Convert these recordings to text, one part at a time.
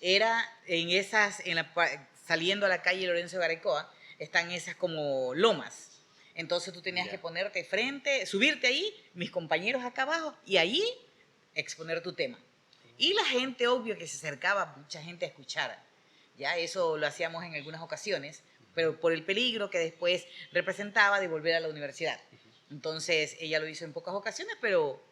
era en esas, saliendo a la calle Lorenzo Garecoa, están esas como lomas. Entonces tú tenías que ponerte frente, subirte ahí, mis compañeros acá abajo, y allí exponer tu tema. Y la gente, obvio, que se acercaba, mucha gente a escuchar. Ya eso lo hacíamos en algunas ocasiones, pero por el peligro que después representaba de volver a la universidad. Entonces ella lo hizo en pocas ocasiones, pero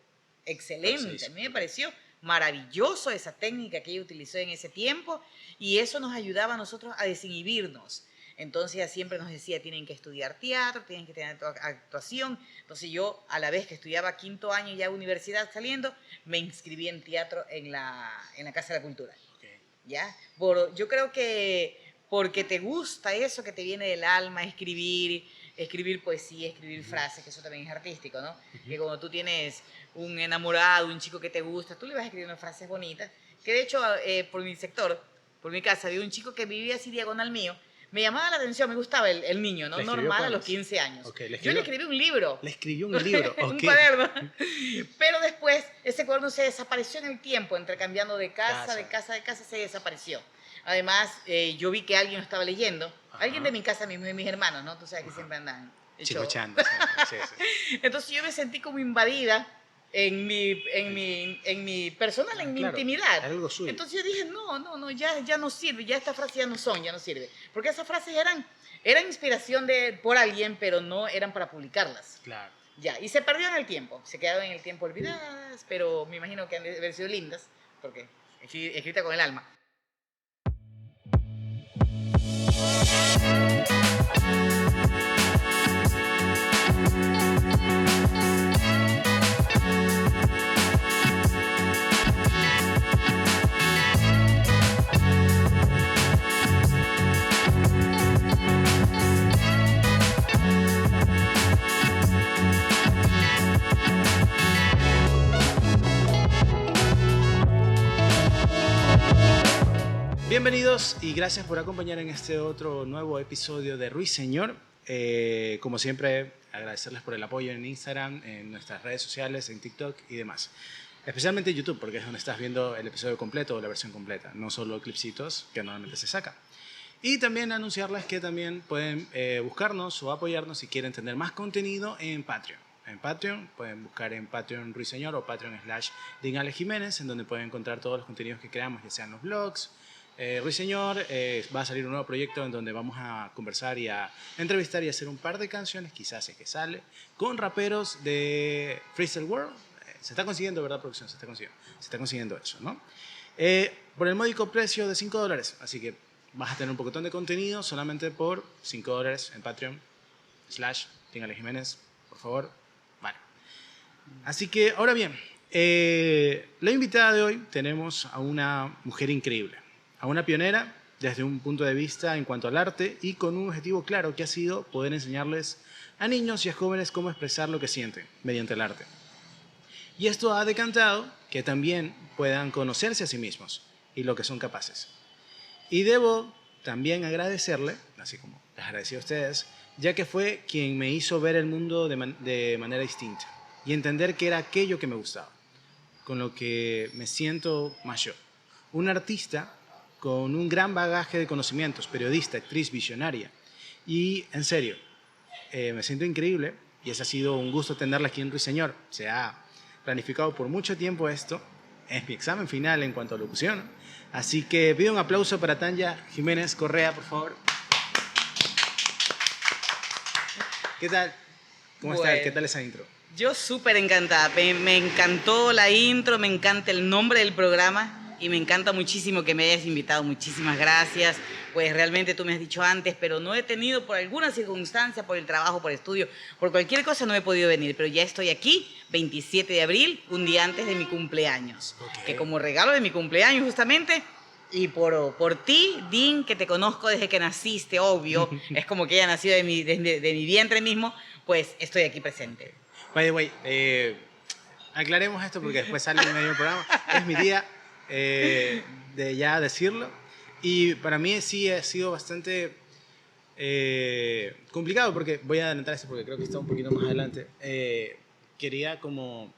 excelente. A mí me pareció maravilloso esa técnica que ella utilizó en ese tiempo y eso nos ayudaba a nosotros a desinhibirnos. Entonces ella siempre nos decía, tienen que estudiar teatro, tienen que tener actuación. Entonces yo, a la vez que estudiaba quinto año ya universidad saliendo, me inscribí en teatro en la Casa de la Cultura. Okay. ¿Ya? Yo creo que porque te gusta eso que te viene del alma, escribir poesía, escribir frases, que eso también es artístico, ¿no? Que cuando tú tienes un enamorado, un chico que te gusta, tú le vas escribiendo frases bonitas. Que de hecho, por mi sector, por mi casa, había un chico que vivía así diagonal mío. Me llamaba la atención, me gustaba el niño, ¿no? Normal a los 15 años. Okay, yo le escribí un libro. Le escribió un libro, okay. Un cuaderno. Pero después ese cuaderno se desapareció en el tiempo, intercambiando de casa, se desapareció. Además, yo vi que alguien lo estaba leyendo. Ajá. Alguien de mi casa mismo, de mis hermanos, ¿no? Tú sabes que siempre andan chicochando. Sí, sí. Entonces yo me sentí como invadida en mi personal, en mi intimidad. Algo suyo. Entonces yo dije, no, ya no sirve, ya estas frases ya no sirve. Porque esas frases eran inspiración por alguien, pero no eran para publicarlas. Claro. Ya, y se perdió en el tiempo, se quedaron en el tiempo olvidadas, pero me imagino que han de haber sido lindas, porque escrita con el alma. Bienvenidos y gracias por acompañar en este otro nuevo episodio de Ruiseñor. Como siempre, agradecerles por el apoyo en Instagram, en nuestras redes sociales, en TikTok y demás. Especialmente en YouTube, porque es donde estás viendo el episodio completo o la versión completa, no solo clipsitos que normalmente se sacan. Y también anunciarles que también pueden buscarnos o apoyarnos si quieren tener más contenido en Patreon. En Patreon, pueden buscar en Patreon Ruiseñor o Patreon/DinAleJiménez, en donde pueden encontrar todos los contenidos que creamos, ya sean los vlogs, Ruiseñor, va a salir un nuevo proyecto en donde vamos a conversar y a entrevistar y hacer un par de canciones, quizás es que sale, con raperos de Freestyle World. Se está consiguiendo, ¿verdad, producción? Se está consiguiendo eso, ¿no? Por el módico precio de $5, así que vas a tener un poquitón de contenido solamente por $5 en Patreon/DinAleJiménez, por favor. Vale. Así que, ahora bien, la invitada de hoy tenemos a una mujer increíble. A una pionera desde un punto de vista en cuanto al arte y con un objetivo claro que ha sido poder enseñarles a niños y a jóvenes cómo expresar lo que sienten mediante el arte. Y esto ha decantado que también puedan conocerse a sí mismos y lo que son capaces. Y debo también agradecerle, así como les agradecí a ustedes, ya que fue quien me hizo ver el mundo de manera distinta y entender que era aquello que me gustaba, con lo que me siento más yo. Un artista con un gran bagaje de conocimientos, periodista, actriz, visionaria. Y en serio, me siento increíble y ese ha sido un gusto tenerla aquí en Ruiseñor. Se ha planificado por mucho tiempo esto. Es mi examen final en cuanto a locución. Así que pido un aplauso para Tanya Jiménez Correa, por favor. ¿Qué tal? ¿Cómo estás? ¿Qué tal esa intro? Yo súper encantada. Me encantó la intro, me encanta el nombre del programa. Y me encanta muchísimo que me hayas invitado. Muchísimas gracias. Pues realmente tú me has dicho antes, pero no he tenido por alguna circunstancia, por el trabajo, por el estudio, por cualquier cosa no he podido venir. Pero ya estoy aquí, 27 de abril, un día antes de mi cumpleaños. Okay. Que como regalo de mi cumpleaños justamente, y por ti, Din, que te conozco desde que naciste, obvio, es como que ella nació de mi vientre mismo, pues estoy aquí presente. By the way, aclaremos esto porque después sale en el programa. Es mi día. De ya decirlo, y para mí sí ha sido bastante complicado, porque voy a adelantar esto porque creo que está un poquito más adelante. Quería como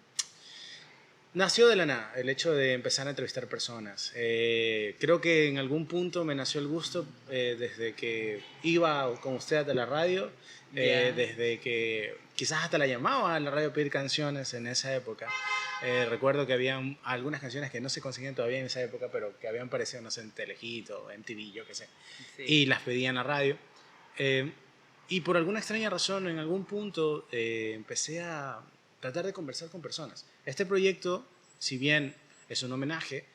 Nació de la nada el hecho de empezar a entrevistar personas. Creo que en algún punto me nació el gusto desde que iba con usted a la radio, desde que quizás hasta la llamaba a la radio a pedir canciones en esa época. Recuerdo que había algunas canciones que no se conseguían todavía en esa época, pero que habían aparecido, no sé, en Telehit o en MTV, yo qué sé. Sí. Y las pedían en la radio. Y por alguna extraña razón, en algún punto empecé a tratar de conversar con personas. Este proyecto, si bien es un homenaje,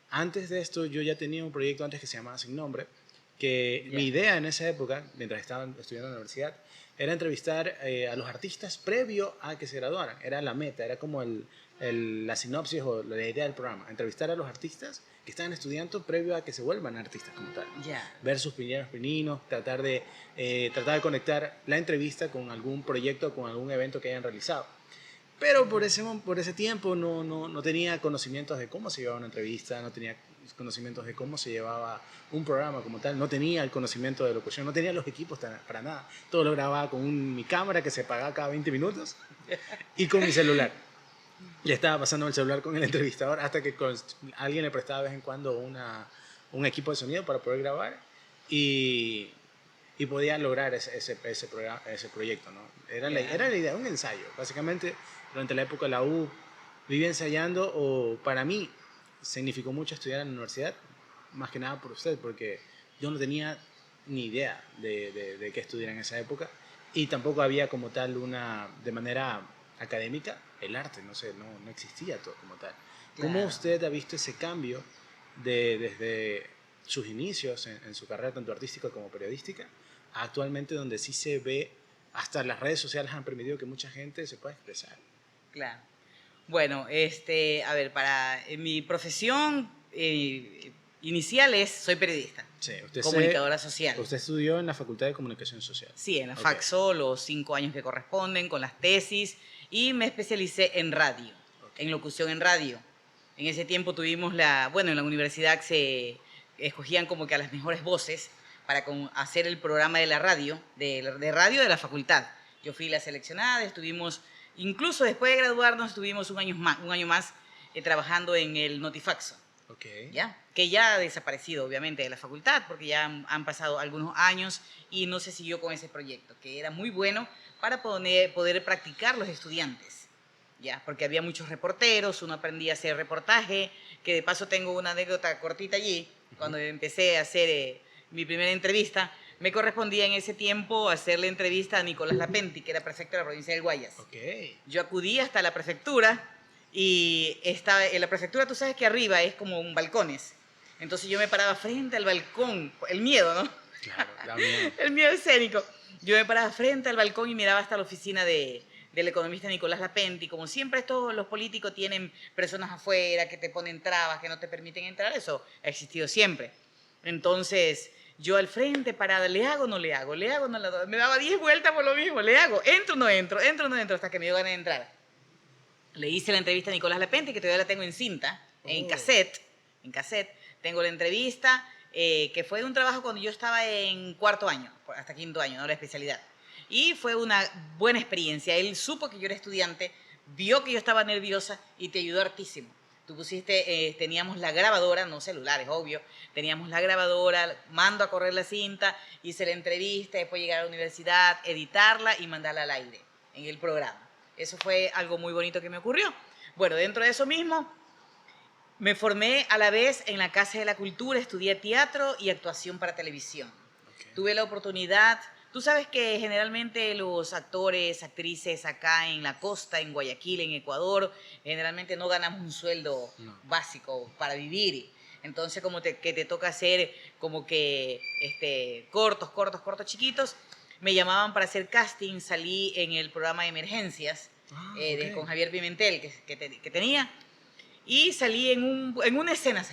antes de esto yo ya tenía un proyecto antes que se llamaba Sin Nombre, que mi idea en esa época, mientras estaba estudiando en la universidad, era entrevistar a los artistas previo a que se graduaran. Era la meta, era como la sinopsis o la idea del programa. Entrevistar a los artistas que estaban estudiando previo a que se vuelvan artistas como tal. Ver sus primeros pininos, tratar de conectar la entrevista con algún proyecto, con algún evento que hayan realizado. Pero por ese tiempo no tenía conocimientos de cómo se llevaba una entrevista, no tenía conocimientos de cómo se llevaba un programa como tal, no tenía el conocimiento de locución, no tenía los equipos para nada. Todo lo grababa con mi cámara que se apagaba cada 20 minutos y con mi celular. Y estaba pasando el celular con el entrevistador hasta que alguien le prestaba de vez en cuando un equipo de sonido para poder grabar y podía lograr ese proyecto, ¿no? Era la idea, un ensayo. Básicamente, durante la época de la U, vivía ensayando, o para mí significó mucho estudiar en la universidad, más que nada por usted, porque yo no tenía ni idea de qué estudiar en esa época, y tampoco había como tal de manera académica, el arte, no sé, no existía todo como tal. Claro. ¿Cómo usted ha visto ese cambio desde sus inicios en su carrera, tanto artística como periodística, actualmente donde sí se ve, hasta las redes sociales han permitido que mucha gente se pueda expresar? Claro. Bueno, a ver, para mi profesión inicial soy periodista, sí, comunicadora social. Usted estudió en la Facultad de Comunicación Social. Sí, en la FACSO, los 5 años que corresponden con las tesis, y me especialicé en radio, en locución en radio. En ese tiempo tuvimos en la universidad se escogían como que a las mejores voces para hacer el programa de la radio, de radio de la facultad. Yo fui la seleccionada, incluso después de graduarnos, estuvimos un año más trabajando en el Notifaxo, ¿ya? Que ya ha desaparecido, obviamente, de la facultad, porque ya han pasado algunos años y no se siguió con ese proyecto, que era muy bueno para poder practicar los estudiantes, ¿ya? Porque había muchos reporteros, uno aprendía a hacer reportaje, que de paso tengo una anécdota cortita allí. Cuando empecé a hacer mi primera entrevista, me correspondía en ese tiempo hacerle entrevista a Nicolás Lapenti, que era prefecto de la provincia del Guayas. Yo acudí hasta la prefectura, y en la prefectura tú sabes que arriba es como un balcones. Entonces yo me paraba frente al balcón, el miedo, ¿no? Claro, da miedo. El miedo escénico. Yo me paraba frente al balcón y miraba hasta la oficina del economista Nicolás Lapenti. Como siempre, todos los políticos tienen personas afuera que te ponen trabas, que no te permiten entrar. Eso ha existido siempre. Entonces, yo al frente parada, ¿le hago o no le hago? ¿Le hago o no le hago? Me daba 10 vueltas por lo mismo. ¿Le hago? ¿Entro o no entro? ¿Entro o no entro? Hasta que me dio ganas de entrar. Le hice la entrevista a Nicolás Lapenti, que todavía la tengo en cinta, en cassette. En cassette. Tengo la entrevista, que fue un trabajo cuando yo estaba en 4º año, hasta 5º año, ¿no? La especialidad. Y fue una buena experiencia. Él supo que yo era estudiante, vio que yo estaba nerviosa y te ayudó hartísimo. Tú pusiste, teníamos la grabadora, no celulares, obvio, teníamos la grabadora, mando a correr la cinta, hice la entrevista, después llegar a la universidad, editarla y mandarla al aire en el programa. Eso fue algo muy bonito que me ocurrió. Bueno, dentro de eso mismo, me formé a la vez en la Casa de la Cultura, estudié teatro y actuación para televisión. Tuve la oportunidad, tú sabes que generalmente los actores, actrices acá en la costa, en Guayaquil, en Ecuador, generalmente no ganamos un sueldo básico para vivir. Entonces, como que te toca hacer como que cortos, chiquitos. Me llamaban para hacer casting, salí en el programa de emergencias con Javier Pimentel que tenía, y salí en una escena,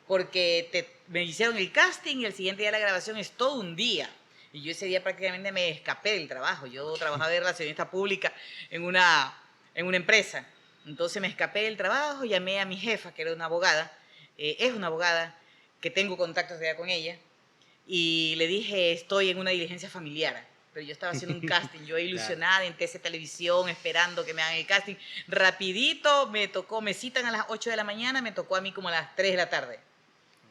porque me hicieron el casting y el siguiente día de la grabación es todo un día. Y yo ese día prácticamente me escapé del trabajo. Yo trabajaba de relacionista pública en una empresa. Entonces me escapé del trabajo, llamé a mi jefa, que era una abogada, es una abogada, que tengo contactos ya con ella, y le dije, estoy en una diligencia familiar, pero yo estaba haciendo un casting, yo ilusionada en TC Televisión, esperando que me hagan el casting. Rapidito me citan a las 8 de la mañana, me tocó a mí como a las 3 de la tarde,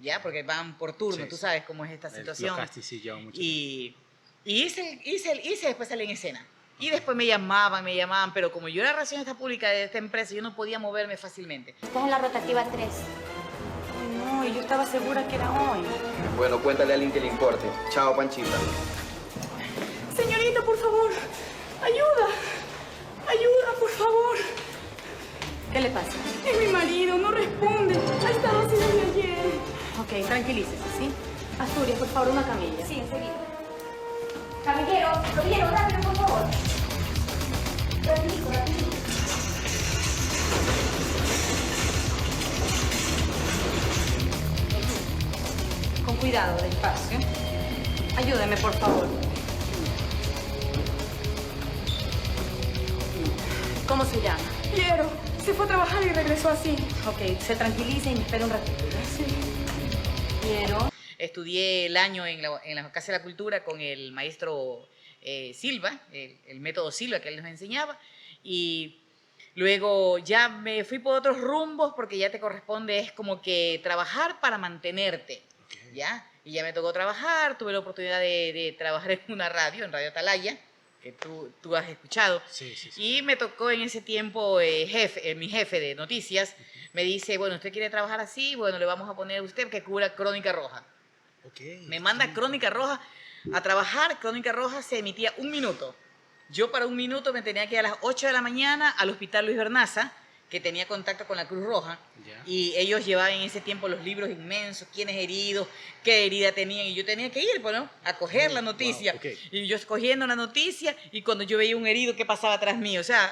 ¿ya? Porque van por turno, Sí, tú sí. sabes cómo es esta situación. Los castings sí llevan mucho Y hice, después salí en escena. Y después me llamaban, pero como yo era relacionista pública de esta empresa, yo no podía moverme fácilmente. Estás en la rotativa 3. No, yo estaba segura que era hoy. Bueno, cuéntale a alguien que le importe. Chao, Panchita. Señorita, por favor, ayuda. Ayuda, por favor. ¿Qué le pasa? Es mi marido, no responde. Ha estado así desde ayer. Ok, tranquilícese, ¿sí? Asturias, por favor, una camilla. Sí, enseguida. Camillero, rápido, por favor. Rapidito, rapidito. Con cuidado, despacio. Ayúdeme, por favor. ¿Cómo se llama? Piero, se fue a trabajar y regresó así. Ok, se tranquiliza y me espera un ratito, ¿ya? Sí. Piero. Estudié el año en la Casa de la Cultura con el maestro Silva, el método Silva que él nos enseñaba, y luego ya me fui por otros rumbos porque ya te corresponde, es como que trabajar para mantenerte, ¿ya? Y ya me tocó trabajar, tuve la oportunidad de trabajar en una radio, en Radio Atalaya, que tú has escuchado, Sí. y me tocó en ese tiempo, mi jefe de noticias me dice, bueno, ¿usted quiere trabajar así? Bueno, le vamos a poner a usted que cubra Crónica Roja. Me manda Crónica Roja a trabajar. Crónica Roja se emitía 1 minuto. Yo para 1 minuto me tenía que ir a las 8 de la mañana al Hospital Luis Bernaza, que tenía contacto con la Cruz Roja, Ya. y ellos llevaban en ese tiempo los libros inmensos, quiénes heridos, qué herida tenían, y yo tenía que ir, pues, ¿no? A coger la noticia. Wow, ok. Y yo escogiendo la noticia, y cuando yo veía un herido, ¿qué pasaba atrás mío? O sea...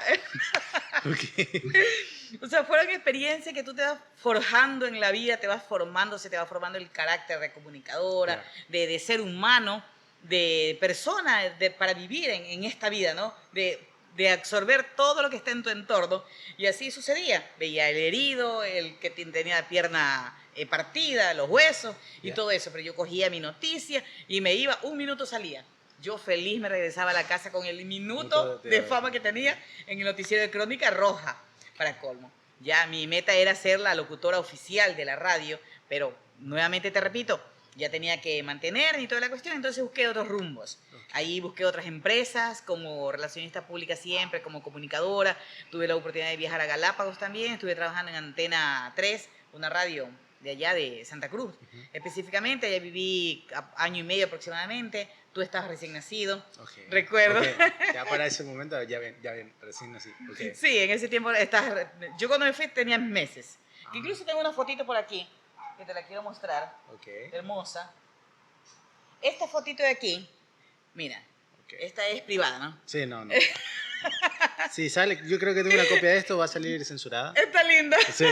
O sea, fueron experiencias que tú te vas forjando en la vida, te vas formando, se te va formando el carácter de comunicadora, Claro. de ser humano, de persona, para vivir en esta vida, ¿no? De absorber todo lo que está en tu entorno. Y así sucedía. Veía el herido, el que tenía la pierna partida, los huesos y Ya. todo eso. Pero yo cogía mi noticia y me iba, 1 minuto salía. Yo feliz me regresaba a la casa con el minuto de fama que tenía en el noticiero de Crónica Roja, para colmo. Ya mi meta era ser la locutora oficial de la radio, pero nuevamente te repito, ya tenía que mantenerme y toda la cuestión, entonces busqué otros rumbos. Ahí busqué otras empresas, como relacionista pública siempre, como comunicadora. Tuve la oportunidad de viajar a Galápagos también, estuve trabajando en Antena 3, una radio de allá de Santa Cruz. Específicamente, allá viví 1 año y medio aproximadamente. Tú estabas recién nacido, recuerdo. Ya para ese momento, ya bien, recién nací. Okay. Sí, en ese tiempo yo cuando me fui tenía meses. Que incluso tengo una fotito por aquí, que te la quiero mostrar, hermosa. Esta fotito de aquí, mira, esta es privada, ¿no? Sí, no. Sí, sale, yo creo que tengo una copia de esto, va a salir censurada. Está linda. Sí.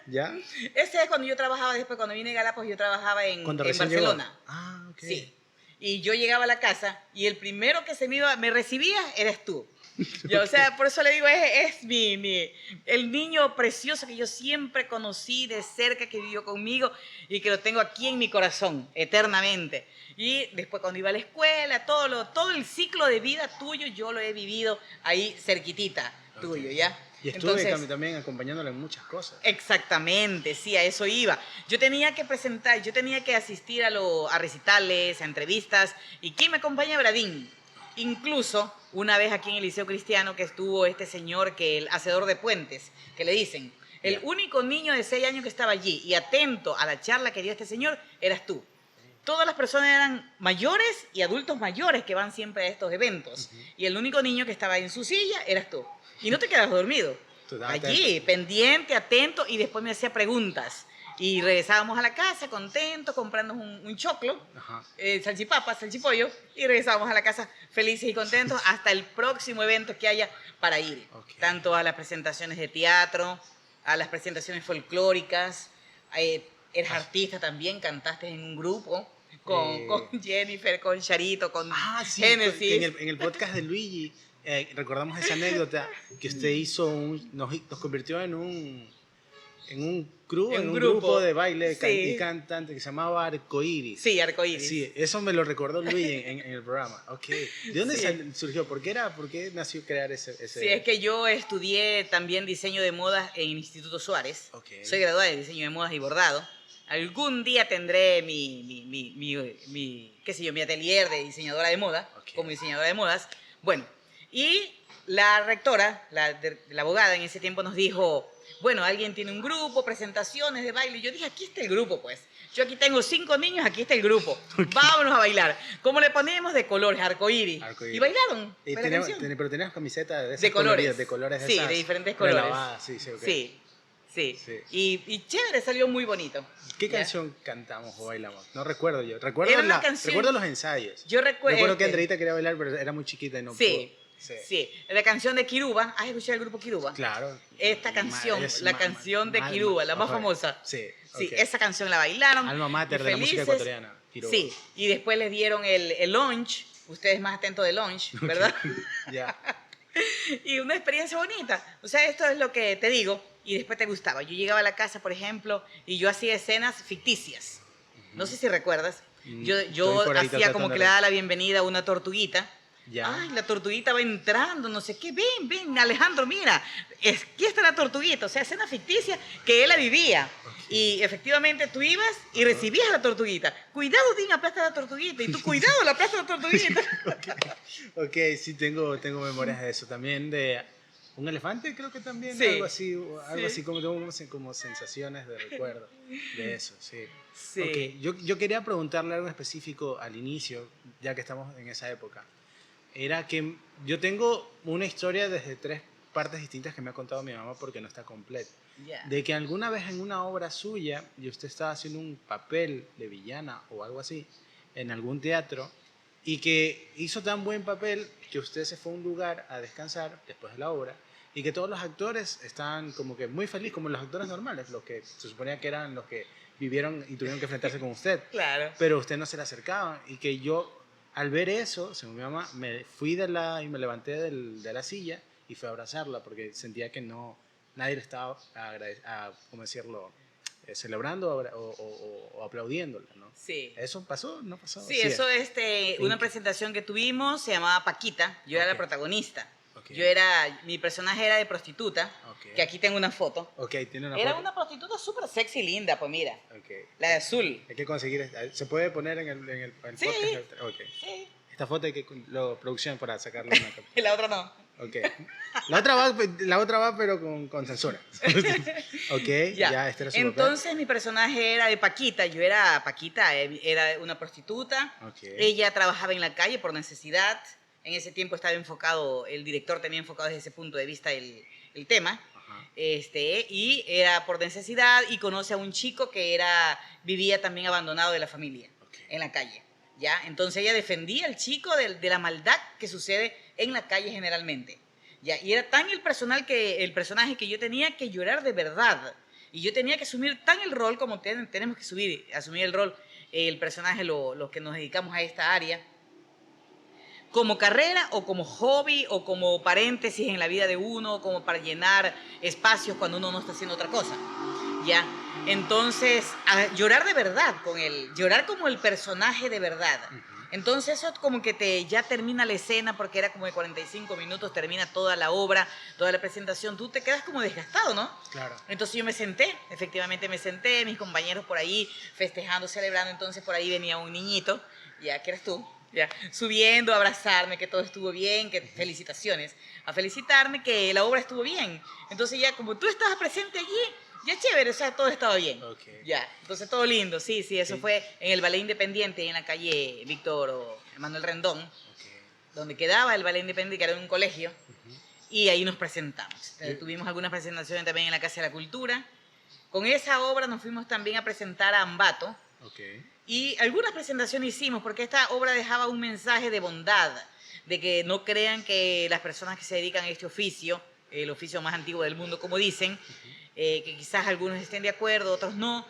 ¿Ya? Ese es cuando yo trabajaba, después cuando vine a Galápagos, yo trabajaba en recién Barcelona. llegó. Ah, ok. Sí. Y yo llegaba a la casa y el primero que me recibía eres tú. Ya, o sea, por eso le digo, es el niño precioso que yo siempre conocí de cerca, que vivió conmigo y que lo tengo aquí en mi corazón eternamente. Y después cuando iba a la escuela, todo el ciclo de vida tuyo, yo lo he vivido ahí cerquitita tuyo, ¿ya? Y estuve Entonces, también acompañándole en muchas cosas. exactamente, sí, a eso iba. Yo tenía que presentar, yo tenía que asistir a recitales, a entrevistas. ¿Y quién me acompaña? Bradín. Incluso una vez aquí en el Liceo Cristiano que estuvo este señor, que el hacedor de puentes, que le dicen, el único niño de 6 años que estaba allí y atento a la charla que dio este señor, eras tú. Todas las personas eran mayores y adultos mayores que van siempre a estos eventos. Y el único niño que estaba en su silla eras tú. Y no te quedas dormido. Allí, pendiente, atento, y después me hacía preguntas. Y regresábamos a la casa contentos, comprando un choclo, salchipapas, salchipollo, y regresábamos a la casa felices y contentos hasta el próximo evento que haya para ir. Tanto a las presentaciones de teatro, a las presentaciones folclóricas. Eres artista también, cantaste en un grupo con Jennifer, con Charito, con Sí, Genesis. en el podcast de Luigi recordamos esa anécdota que usted hizo, nos convirtió en en un crew, En en un un grupo grupo, de baile sí. y cantante que se llamaba Arcoiris. Sí, arcoíris. Sí, eso me lo recordó Luis en el programa. Ok. ¿De dónde Sí. surgió? ¿Por qué nació crear ese? Sí, es que yo estudié también diseño de modas en el Instituto Suárez. Ok. Soy graduada de diseño de modas y bordado. Algún día tendré qué sé yo, mi atelier de diseñadora de moda, Ok. como diseñadora de modas. Bueno, y la rectora, la abogada en ese tiempo nos dijo, bueno, alguien tiene un grupo, presentaciones de baile. Y yo dije, aquí está el grupo, pues. Yo aquí tengo 5 niños, aquí está el grupo. Vámonos a bailar. ¿Cómo le ponemos? De colores, arcoíris. Arcoíris. Y bailaron. Y fue la canción. pero tenías camiseta de esas De colores. coloridas, de colores Sí, esas de diferentes colores. relavadas, sí, ok. Sí, sí. Sí. Y chévere, salió muy bonito. ¿Qué ¿Ya? canción cantamos o bailamos? No recuerdo yo. Recuerdo, Era una canción- recuerdo los ensayos. Yo recuerdo que Andreita quería bailar, pero era muy chiquita y no Sí, pudo. sí. La canción de Kiruba. ¿Has escuchado el grupo Kiruba? Claro. Esta canción, Es la canción de ma- Kiruba, la más ok. famosa. Sí, Sí, ok. esa canción la bailaron. Alma mater y de la música felices. ecuatoriana, Kiruba. Sí, y después les dieron el lunch. Ustedes más atentos del lunch, ¿verdad? Ya. Y una experiencia bonita. O sea, esto es lo que te digo y después te gustaba. Yo llegaba a la casa, por ejemplo, y yo hacía escenas ficticias. No sé si recuerdas. Yo Estoy por ahí hacía como tratando que de- le daba la bienvenida a una tortuguita. Ya. Ay, la tortuguita va entrando, no sé qué. Ven, Alejandro, mira. Aquí está la tortuguita. O sea, escena ficticia que él la vivía. Y efectivamente tú ibas y recibías a la tortuguita. Cuidado, Dean, aplasta la tortuguita. Y tú, cuidado, la aplasta la tortuguita. Ok, sí, tengo memorias de eso. También de un elefante, creo que también. Sí. Algo Sí. así como tengo como sensaciones de recuerdo de eso, sí. Sí. Ok, yo quería preguntarle algo específico al inicio, ya que estamos en esa época. Era que yo tengo una historia desde 3 partes distintas que me ha contado mi mamá porque no está completa. Ya. De que alguna vez en una obra suya y usted estaba haciendo un papel de villana o algo así en algún teatro y que hizo tan buen papel que usted se fue a un lugar a descansar después de la obra y que todos los actores estaban como que muy felices, como los actores normales, los que se suponía que eran los que vivieron y tuvieron que enfrentarse con usted, Claro. pero usted no se le acercaba y que yo al ver eso, según mi mamá, me fui y me levanté de la silla y fui a abrazarla porque sentía que nadie le estaba ¿cómo decirlo? Celebrando o aplaudiéndola, ¿no? Sí. ¿Eso pasó? ¿No pasó? Sí, eso es. una presentación que tuvimos se llamaba Paquita. Yo era la Ok. protagonista. Ok. Mi personaje era de prostituta, Ok. que aquí tengo una foto. Ok, tiene una Era foto. una prostituta súper sexy y linda, pues mira, Ok. la de azul. Hay que conseguir. ¿Se puede poner en el Sí. podcast? Ok. Sí. Esta foto hay que producción para sacarla una copia. Y la otra no. Ok. La otra va pero con censura. Ok, ya, este era su papel. Entonces mi personaje era de Paquita. Yo era Paquita, era una prostituta. Ok. Ella trabajaba en la calle por necesidad. En ese tiempo estaba enfocado, el director tenía enfocado desde ese punto de vista el tema. Ajá. Y era por necesidad y conoce a un chico que vivía también abandonado de la familia, Ok. en la calle. ¿Ya? Entonces ella defendía al chico de la maldad que sucede en la calle generalmente. ¿Ya? Y era tan el personaje que yo tenía que llorar de verdad. Y yo tenía que asumir tan el rol como tenemos que asumir el rol, el personaje, los que nos dedicamos a esta área, como carrera o como hobby o como paréntesis en la vida de uno, como para llenar espacios cuando uno no está haciendo otra cosa. ¿Ya? Entonces, a llorar de verdad con él, llorar como el personaje de verdad. Entonces eso como que ya termina la escena porque era como de 45 minutos, termina toda la obra, toda la presentación, tú te quedas como desgastado, ¿no? Claro. Entonces yo me senté, efectivamente me senté, mis compañeros por ahí festejando, celebrando, entonces por ahí venía un niñito, ya que eres tú, ya, subiendo a abrazarme, que todo estuvo bien, que felicitaciones, a felicitarme que la obra estuvo bien. Entonces ya como tú estabas presente allí, ya chévere, o sea, todo estaba bien. Ok. Ya, entonces todo lindo, sí, eso Sí. fue en el Ballet Independiente, en la calle Víctor Manuel Rendón, Ok. donde quedaba el Ballet Independiente, que era un colegio, y ahí nos presentamos. Sí. Tuvimos algunas presentaciones también en la Casa de la Cultura. Con esa obra nos fuimos también a presentar a Ambato, Ok. y algunas presentaciones hicimos, porque esta obra dejaba un mensaje de bondad, de que no crean que las personas que se dedican a este oficio, el oficio más antiguo del mundo, como dicen, que quizás algunos estén de acuerdo, otros no,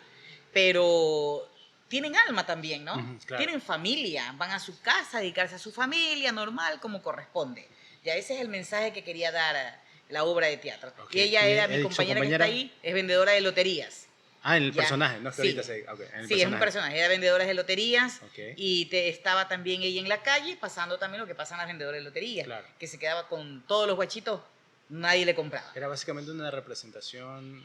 pero tienen alma también, ¿no? Ujú, claro. Tienen familia, van a su casa a dedicarse a su familia normal como corresponde. Y ese es el mensaje que quería dar la obra de teatro. Ok. Y ella ¿Y era mi su compañera que compañera? está ahí, es vendedora de loterías. Ah, en el Ya. personaje, no es que Sí. ahorita se... Okay, en el Sí, es un personaje, era vendedora de loterías Ok. y estaba también ella en la calle pasando también lo que pasan las vendedoras de loterías, Claro. que se quedaba con todos los guachitos, nadie le compraba. Era básicamente una representación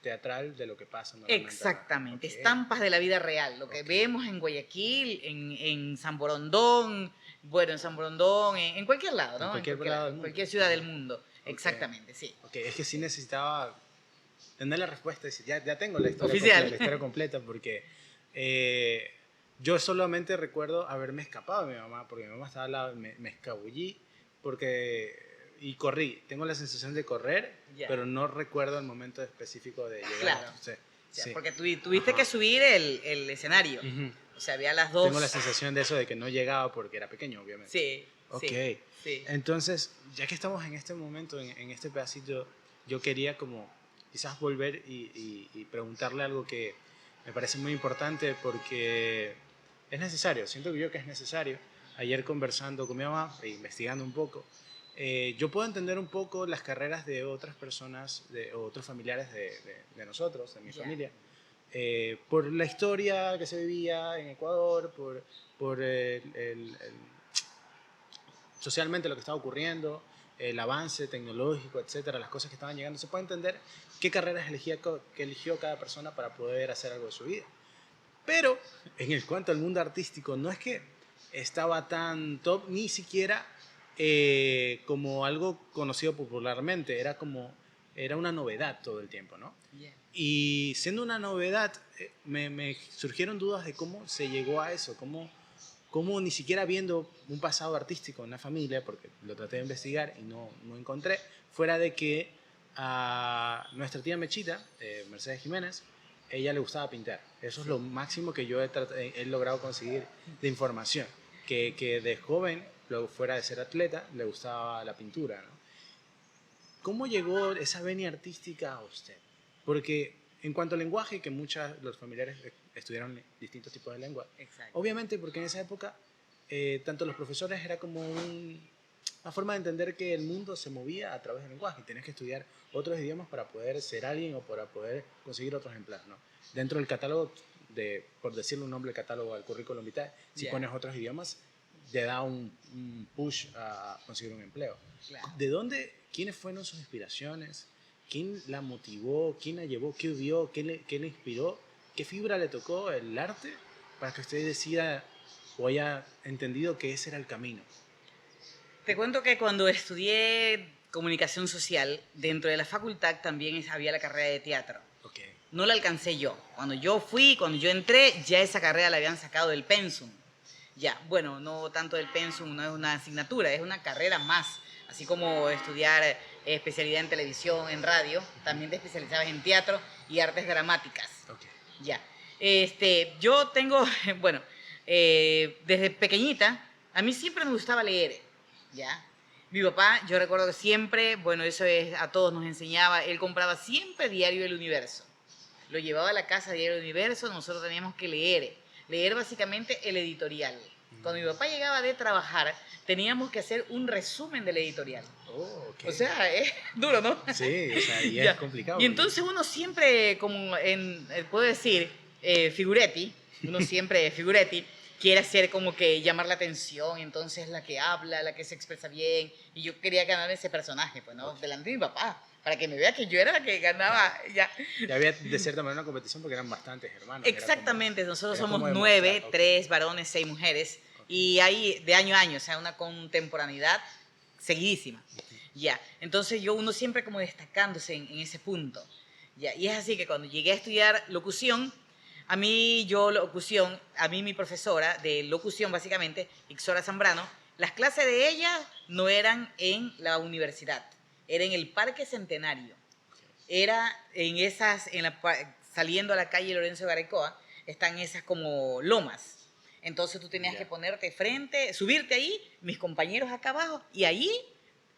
teatral de lo que pasa normalmente. Exactamente, Ok. estampas de la vida real, lo que Ok. vemos en Guayaquil, en San Borondón, bueno, en San Borondón, en cualquier lado, ¿no? En cualquier lado del mundo. cualquier ciudad del mundo, exactamente, sí. Ok, es que sí necesitaba tener la respuesta y decir, ya tengo la historia Oficial. completa, la historia completa, porque yo solamente recuerdo haberme escapado de mi mamá, porque mi mamá estaba al lado, me escabullí y corrí. Tengo la sensación de correr, Ya. pero no recuerdo el momento específico de llegar. Claro. Sí, O sea, sí. porque tuviste que subir el escenario, Ujú. o sea, había las dos. Tengo la sensación de eso, de que no llegaba porque era pequeño, obviamente. Sí, Ok. sí, sí. Entonces, ya que estamos en este momento, en este pedacito, yo quería como quizás volver y preguntarle algo que me parece muy importante porque es necesario, siento yo que es necesario. Ayer conversando con mi mamá e investigando un poco, yo puedo entender un poco las carreras de otras personas, de otros familiares de nosotros, de mi Ya. familia, por la historia que se vivía en Ecuador, por socialmente lo que estaba ocurriendo, el avance tecnológico, etcétera, las cosas que estaban llegando. Se puede entender qué carreras que eligió cada persona para poder hacer algo de su vida. Pero en el cuanto al mundo artístico, no es que estaba tan top ni siquiera como algo conocido popularmente, era una novedad todo el tiempo, ¿no? Yeah. Y siendo una novedad, me surgieron dudas de cómo se llegó a eso, cómo ni siquiera viendo un pasado artístico en la familia, porque lo traté de investigar y no encontré, fuera de que a nuestra tía Mechita, Mercedes Jiménez, ella le gustaba pintar. Eso es lo máximo que yo he logrado conseguir de información, que de joven, luego fuera de ser atleta, le gustaba la pintura, ¿no? ¿Cómo llegó esa venia artística a usted? Porque en cuanto al lenguaje, que muchos los familiares estudiaron distintos tipos de lengua, Exacto. obviamente porque en esa época tanto los profesores era como una forma de entender que el mundo se movía a través del lenguaje y tenías que estudiar otros idiomas para poder ser alguien o para poder conseguir otros empleos, ¿no? Dentro del catálogo, por decirle un nombre, el catálogo al currículum vitae, si Yeah. pones otros idiomas, te da un push a conseguir un empleo. Claro. ¿De dónde, quiénes fueron sus inspiraciones? ¿Quién la motivó? ¿Quién la llevó? ¿Qué vio? ¿Qué le inspiró? ¿Qué fibra le tocó el arte para que usted decida o haya entendido que ese era el camino? Te cuento que cuando estudié comunicación social, dentro de la facultad también había la carrera de teatro. Ok. No la alcancé yo. Cuando yo entré, ya esa carrera la habían sacado del pensum. Ya, bueno, no tanto del pensum, no es una asignatura, es una carrera más. Así como estudiar especialidad en televisión, en radio, también te especializabas en teatro y artes dramáticas. Ok. Ya. Yo tengo, bueno, desde pequeñita, a mí siempre me gustaba leer, ¿ya? Mi papá, yo recuerdo que siempre, bueno, eso es, a todos nos enseñaba, él compraba siempre Diario del Universo. Lo llevaba a la casa, Diario del Universo, nosotros teníamos que leer básicamente el editorial. Cuando mi papá llegaba de trabajar, teníamos que hacer un resumen del editorial. Oh, ok. O sea, es duro, ¿no? Sí, o sea, y Ya. es complicado. Y entonces uno siempre, como puedo decir, figuretti, quiere hacer como que llamar la atención, entonces la que habla, la que se expresa bien, y yo quería ganar ese personaje, pues, ¿no? Delante de mi papá, para que me vea que yo era la que ganaba, ya. Ya había de cierta manera una competición porque eran bastantes hermanos. era Exactamente, nosotros era somos como 9, demostrar, ok. 3 varones, 6 mujeres, y hay de año a año, o sea, una contemporaneidad seguidísima. Ya, entonces uno siempre como destacándose en ese punto. Ya, y es así que cuando llegué a estudiar locución, a mí mi profesora de locución básicamente, Ixora Zambrano, las clases de ella no eran en la universidad, era en el Parque Centenario. Era saliendo a la calle Lorenzo Garecoa, están esas como lomas. Entonces tú tenías Ya. que ponerte frente, subirte ahí, mis compañeros acá abajo, y ahí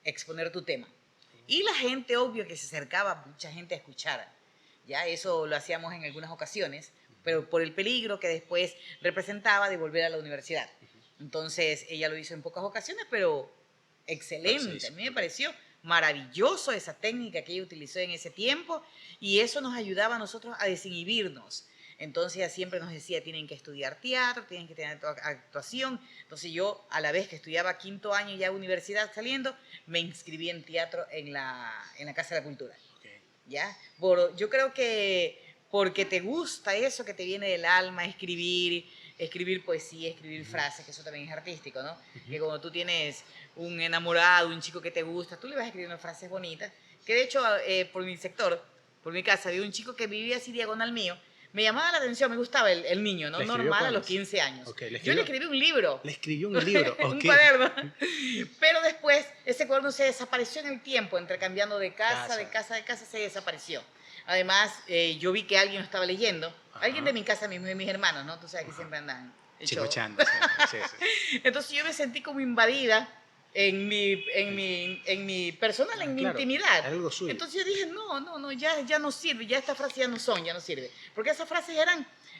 exponer tu tema. Y la gente, obvio, que se acercaba, mucha gente a escuchar. Ya, eso lo hacíamos en algunas ocasiones, pero por el peligro que después representaba de volver a la universidad. Entonces, ella lo hizo en pocas ocasiones, pero excelente. A mí me pareció maravilloso esa técnica que ella utilizó en ese tiempo y eso nos ayudaba a nosotros a desinhibirnos. Entonces ella siempre nos decía, tienen que estudiar teatro, tienen que tener actuación. Entonces yo, a la vez que estudiaba 5º año ya universidad saliendo, me inscribí en teatro en la Casa de la Cultura. Okay. ¿Ya? Yo creo que porque te gusta eso que te viene del alma, escribir poesía, escribir frases, que eso también es artístico, ¿no? Que cuando tú tienes un enamorado, un chico que te gusta, tú le vas escribiendo frases bonitas. Que de hecho, por mi sector, por mi casa, había un chico que vivía así diagonal mío. Me llamaba la atención, me gustaba el niño, ¿no? Normal a los 15 años. Okay, yo le escribí un libro. Le escribió un libro, un cuaderno. Pero después, ese cuaderno se desapareció en el tiempo, intercambiando de casa, se desapareció. Además, yo vi que alguien lo estaba leyendo. Ajá. Alguien de mi casa mismo, de mis hermanos, ¿no? Tú sabes que siempre andan chicochando. Sí. Entonces yo me sentí como invadida en mi personal, en mi intimidad. Algo suyo. Entonces yo dije, no, ya no sirve, ya estas frases ya no sirve. Porque esas frases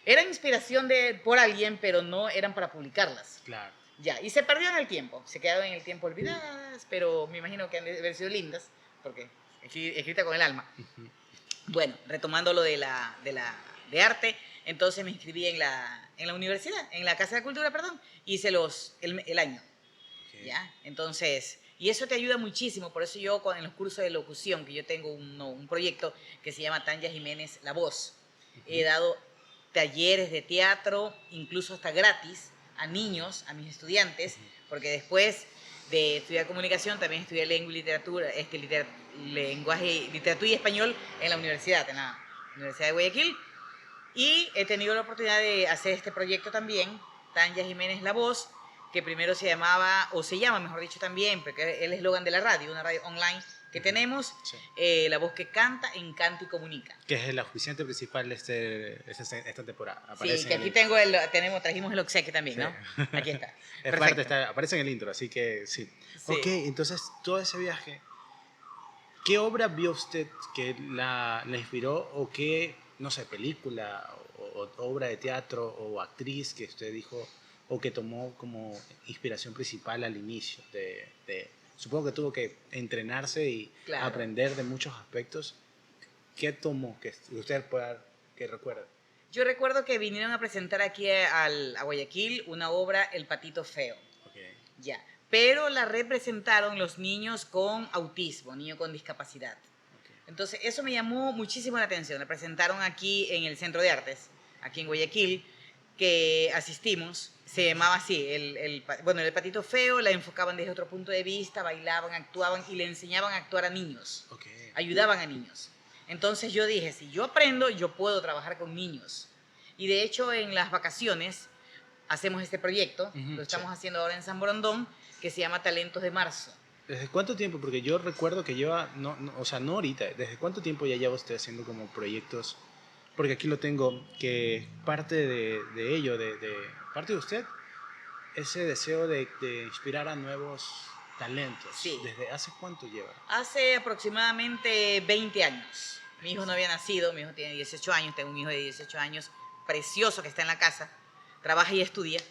eran inspiración por alguien, pero no eran para publicarlas. Claro. Ya, y se perdió en el tiempo, se quedaron en el tiempo olvidadas, pero me imagino que han de haber sido lindas, porque escrita con el alma. Bueno, retomando lo de arte, entonces me inscribí en la universidad, en la Casa de la Cultura, perdón, hice el año. Okay. ¿Ya? Entonces, y eso te ayuda muchísimo, por eso yo en los cursos de locución, que yo tengo un proyecto que se llama Tanya Jiménez La Voz, he dado talleres de teatro, incluso hasta gratis, a niños, a mis estudiantes, porque después de estudiar comunicación también estudié lengua y literatura, literatura y español en la universidad de Guayaquil, y he tenido la oportunidad de hacer este proyecto también, Tanya Jiménez La Voz, que primero se llama, o se llama, mejor dicho también, porque es el eslogan de la radio, una radio online que tenemos, sí. La voz que canta, encanta y comunica. Que es el auspiciante principal de esta temporada. Aparece sí, que aquí trajimos el obsequio también, sí. ¿No? Aquí está. Es parte, aparece en el intro, así que sí. Ok, entonces todo ese viaje, ¿qué obra vio usted que la inspiró o qué, no sé, película o obra de teatro o actriz que usted dijo o que tomó como inspiración principal al inicio supongo que tuvo que entrenarse y aprender de muchos aspectos? ¿Qué tomó que usted que recuerde? Yo recuerdo que vinieron a presentar aquí a Guayaquil una obra, El Patito Feo. Okay. Ya. Pero la representaron los niños con autismo, niños con discapacidad. Okay. Entonces, eso me llamó muchísimo la atención. La presentaron aquí en el Centro de Artes, aquí en Guayaquil, que asistimos. Se llamaba así, el Patito Feo, la enfocaban desde otro punto de vista, bailaban, actuaban y le enseñaban a actuar a niños. Okay. Ayudaban a niños. Entonces yo dije, si yo aprendo, yo puedo trabajar con niños. Y de hecho, en las vacaciones hacemos este proyecto, lo estamos haciendo ahora en San Borondón, que se llama Talentos de Marzo. ¿Desde cuánto tiempo? Porque yo recuerdo que lleva, no ahorita, ¿desde cuánto tiempo ya lleva usted haciendo como proyectos? Porque aquí lo tengo, que parte de ello, parte de usted, ese deseo de inspirar a nuevos talentos. Sí. ¿Desde hace cuánto lleva? Hace aproximadamente 20 años. Mi hijo no había nacido, mi hijo tiene 18 años, tengo un hijo de 18 años, precioso, que está en la casa, trabaja y estudia.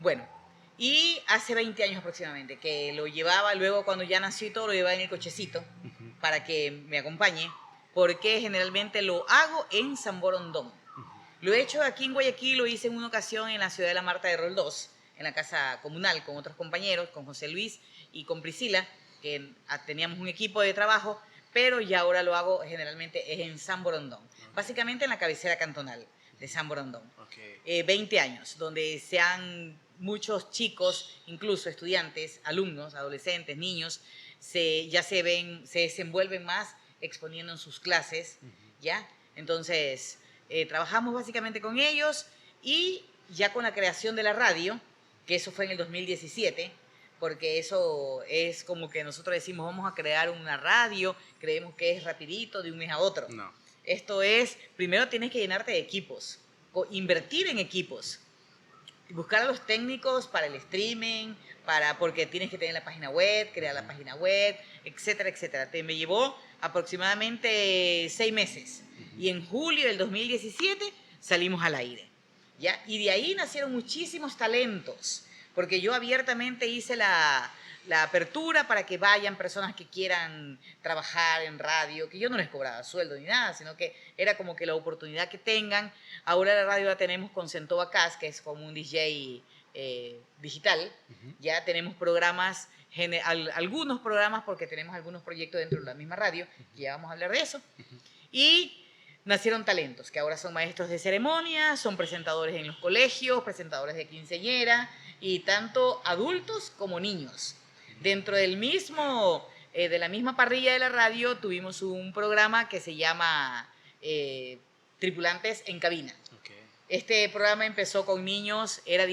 Bueno, y hace 20 años aproximadamente, que lo llevaba, luego cuando ya nació y todo, lo llevaba en el cochecito para que me acompañe, porque generalmente lo hago en San Borondón. Lo he hecho aquí en Guayaquil, lo hice en una ocasión en la ciudad de la Marta de Roldós, en la casa comunal, con otros compañeros, con José Luis y con Priscila, que teníamos un equipo de trabajo, pero ya ahora lo hago generalmente es en San Borondón, básicamente en la cabecera cantonal de San Borondón. 20 años, donde sean muchos chicos, incluso estudiantes, alumnos, adolescentes, niños, ya se desenvuelven más exponiendo en sus clases, ¿ya? Entonces, trabajamos básicamente con ellos y ya con la creación de la radio, que eso fue en el 2017, porque eso es como que nosotros decimos, vamos a crear una radio, creemos que es rapidito de un mes a otro. No. Esto es, primero tienes que llenarte de equipos, invertir en equipos, buscar a los técnicos para el streaming, porque tienes que tener la página web, crear la página web, etcétera, etcétera. Me llevó aproximadamente 6 meses y en julio del 2017 salimos al aire, ¿ya? Y de ahí nacieron muchísimos talentos, porque yo abiertamente hice la apertura para que vayan personas que quieran trabajar en radio, que yo no les cobraba sueldo ni nada, sino que era como que la oportunidad que tengan. Ahora la radio la tenemos con Centova Cast, que es como un DJ digital. Ya tenemos programas, algunos programas, porque tenemos algunos proyectos dentro de la misma radio, que ya vamos a hablar de eso. Y nacieron talentos, que ahora son maestros de ceremonia, son presentadores en los colegios, presentadores de quinceañera, y tanto adultos como niños. Dentro del mismo, de la misma parrilla de la radio, tuvimos un programa que se llama Tripulantes en Cabina. Okay. Este programa empezó con niños, era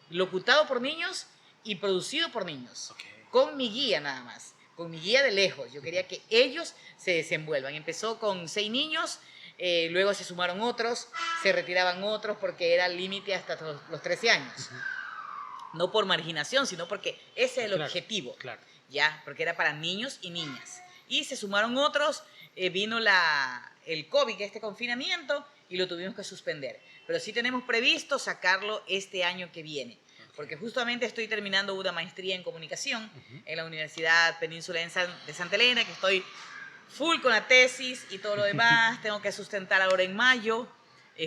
locutado por niños y producido por niños. Okay. Con mi guía nada más, con mi guía de lejos. Yo quería que ellos se desenvuelvan. Empezó con 6 niños, luego se sumaron otros, se retiraban otros porque era el límite hasta los 13 años. No por marginación, sino porque ese es el objetivo. Claro. Ya, porque era para niños y niñas. Y se sumaron otros, vino el COVID, este confinamiento, y lo tuvimos que suspender. Pero sí tenemos previsto sacarlo este año que viene. Porque justamente estoy terminando una maestría en comunicación en la Universidad Península de Santa Elena, que estoy full con la tesis y todo lo demás. Tengo que sustentar ahora en mayo,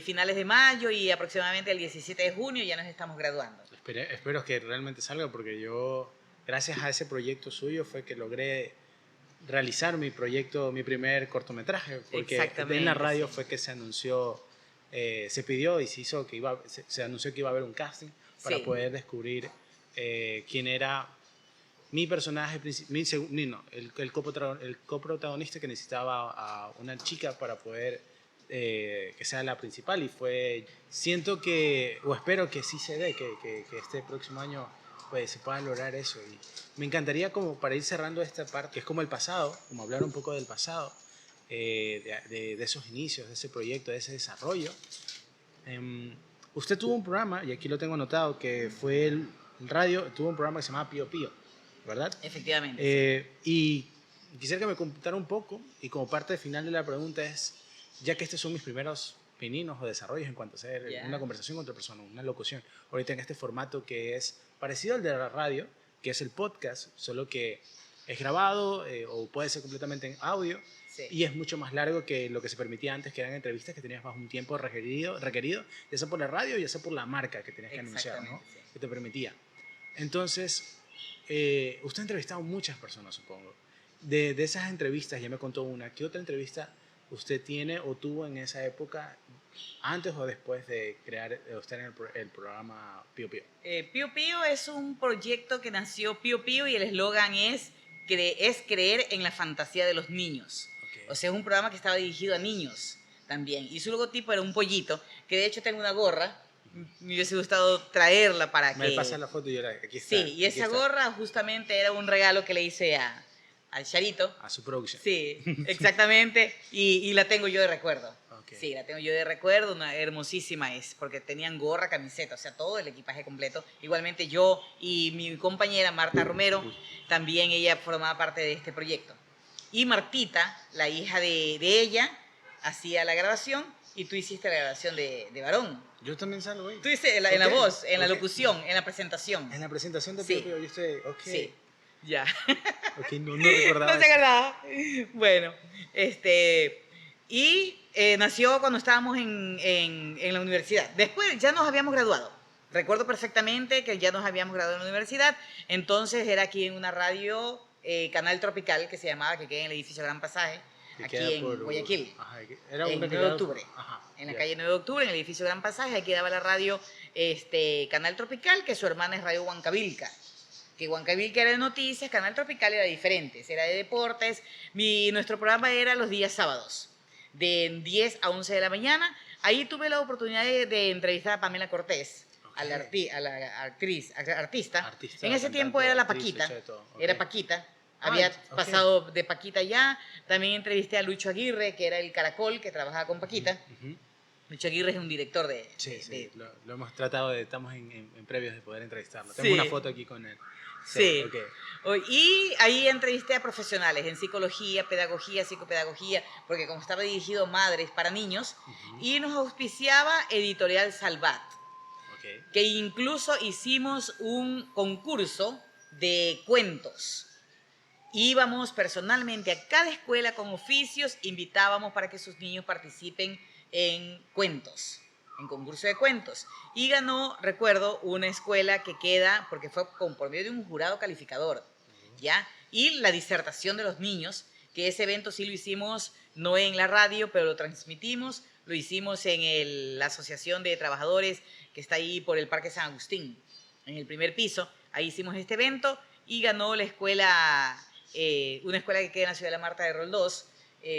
finales de mayo, y aproximadamente el 17 de junio ya nos estamos graduando. Espero que realmente salga, porque yo, gracias a ese proyecto suyo, fue que logré realizar mi proyecto, mi primer cortometraje, porque en la radio fue que se anunció, se pidió y se hizo que se anunció que iba a haber un casting para poder descubrir quién era mi personaje, el coprotagonista, que necesitaba a una chica para poder que sea la principal, y siento que, o espero que sí se dé, que este próximo año pues se pueda lograr eso. Y me encantaría, como para ir cerrando esta parte, que es como el pasado, como hablar un poco del pasado, de esos inicios, de ese proyecto, de ese desarrollo. Usted tuvo un programa, y aquí lo tengo anotado, que fue el radio, tuvo un programa que se llamaba Pío Pío, ¿verdad? Efectivamente. Y quisiera que me contara un poco, y como parte final de la pregunta es, ya que estos son mis primeros pininos o desarrollos en cuanto a hacer una conversación con otra persona, una locución, ahorita en este formato que es parecido al de la radio, que es el podcast, solo que es grabado o puede ser completamente en audio, y es mucho más largo que lo que se permitía antes, que eran entrevistas que tenías bajo un tiempo requerido, ya sea por la radio, ya sea por la marca que tenías que anunciar, ¿no? Que te permitía. Entonces, usted ha entrevistado a muchas personas, supongo. De esas entrevistas, ya me contó una, ¿qué otra entrevista usted tiene o tuvo en esa época, antes o después de estar en el programa Pío Pío? Pío Pío es un proyecto que nació Pío Pío, y el eslogan es creer en la fantasía de los niños. Okay. O sea, es un programa que estaba dirigido a niños también, y su logotipo era un pollito, que de hecho tengo una gorra. Me hubiese gustado traerla para que... Me pasan la foto y yo aquí está. Sí, y esa gorra justamente era un regalo que le hice al Charito. A su producción. Sí, exactamente. Y la tengo yo de recuerdo. Okay. Sí, la tengo yo de recuerdo. Una hermosísima es, porque tenían gorra, camiseta, o sea, todo el equipaje completo. Igualmente yo y mi compañera Marta Romero, también ella formaba parte de este proyecto. Y Martita, la hija de ella, hacía la grabación, y tú hiciste la grabación de varón. Yo también salgo ahí. Tú hiciste en la voz, en la locución, en la presentación. En la presentación de Pío Pío, yo estoy... Ok. Sí. Ya. Ok, no recordaba. No se acordaba. Bueno, y nació cuando estábamos en la universidad. Después ya nos habíamos graduado. Recuerdo perfectamente que ya nos habíamos graduado en la universidad. Entonces era aquí en una radio, Canal Tropical, que se llamaba, que queda en el edificio Gran Pasaje, aquí en Guayaquil. Ajá, era en 9 de octubre. Ajá, en la calle 9 de octubre, en el edificio Gran Pasaje. Aquí daba la radio Canal Tropical, que su hermana es Radio Huancavilca. Que Huancavilca era de noticias, Canal Tropical era diferente, era de deportes. Nuestro programa era los días sábados, de 10 a 11 de la mañana. Ahí tuve la oportunidad de entrevistar a Pamela Cortés, a la artista. En ese tiempo era la Paquita, era Paquita. Había pasado de Paquita ya. También entrevisté a Lucho Aguirre, que era el Caracol, que trabajaba con Paquita. Lucho Aguirre es un director de... Sí, lo hemos tratado, estamos en previos de poder entrevistarlo. Tengo una foto aquí con él. Sí. Okay. Y ahí entrevisté a profesionales en psicología, pedagogía, psicopedagogía, porque como estaba dirigido a madres para niños, y nos auspiciaba Editorial Salvat. que incluso hicimos un concurso de cuentos. Íbamos personalmente a cada escuela con oficios, invitábamos para que sus niños participen en cuentos, en concurso de cuentos. Y ganó, recuerdo, una escuela que queda, porque fue por medio de un jurado calificador, ¿ya? Y la disertación de los niños, que ese evento sí lo hicimos, no en la radio, pero lo transmitimos, lo hicimos en la Asociación de Trabajadores que está ahí por el Parque San Agustín, en el primer piso. Ahí hicimos este evento y ganó la escuela, una escuela que queda en la ciudad de la Marta de Roldós,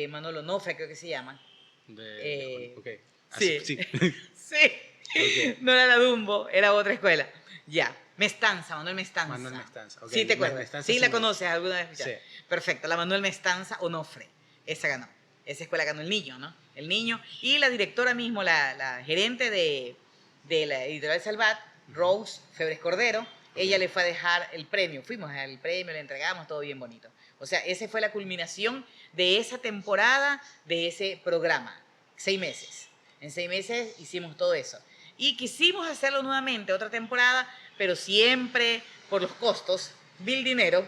Manolo Onofre creo que se llama. Okay. Sí, Sí. sí. Okay. No era la Dumbo, era otra escuela. Ya, Manuel Mestanza. Manuel Mestanza, ok. Sí, te acuerdas. Mestanza Sí, la sí. conoces, alguna vez. Sí. Perfecto, la Manuel Mestanza Onofre. Esa ganó. Esa escuela ganó el niño, ¿no? El niño. Y la directora mismo, la gerente de la editorial Salvat, Rose Febres Cordero, ella le fue a dejar el premio. Fuimos al premio, le entregamos, todo bien bonito. O sea, esa fue la culminación de esa temporada, de ese programa. 6 meses. En 6 meses hicimos todo eso. Y quisimos hacerlo nuevamente, otra temporada, pero siempre por los costos, dinero,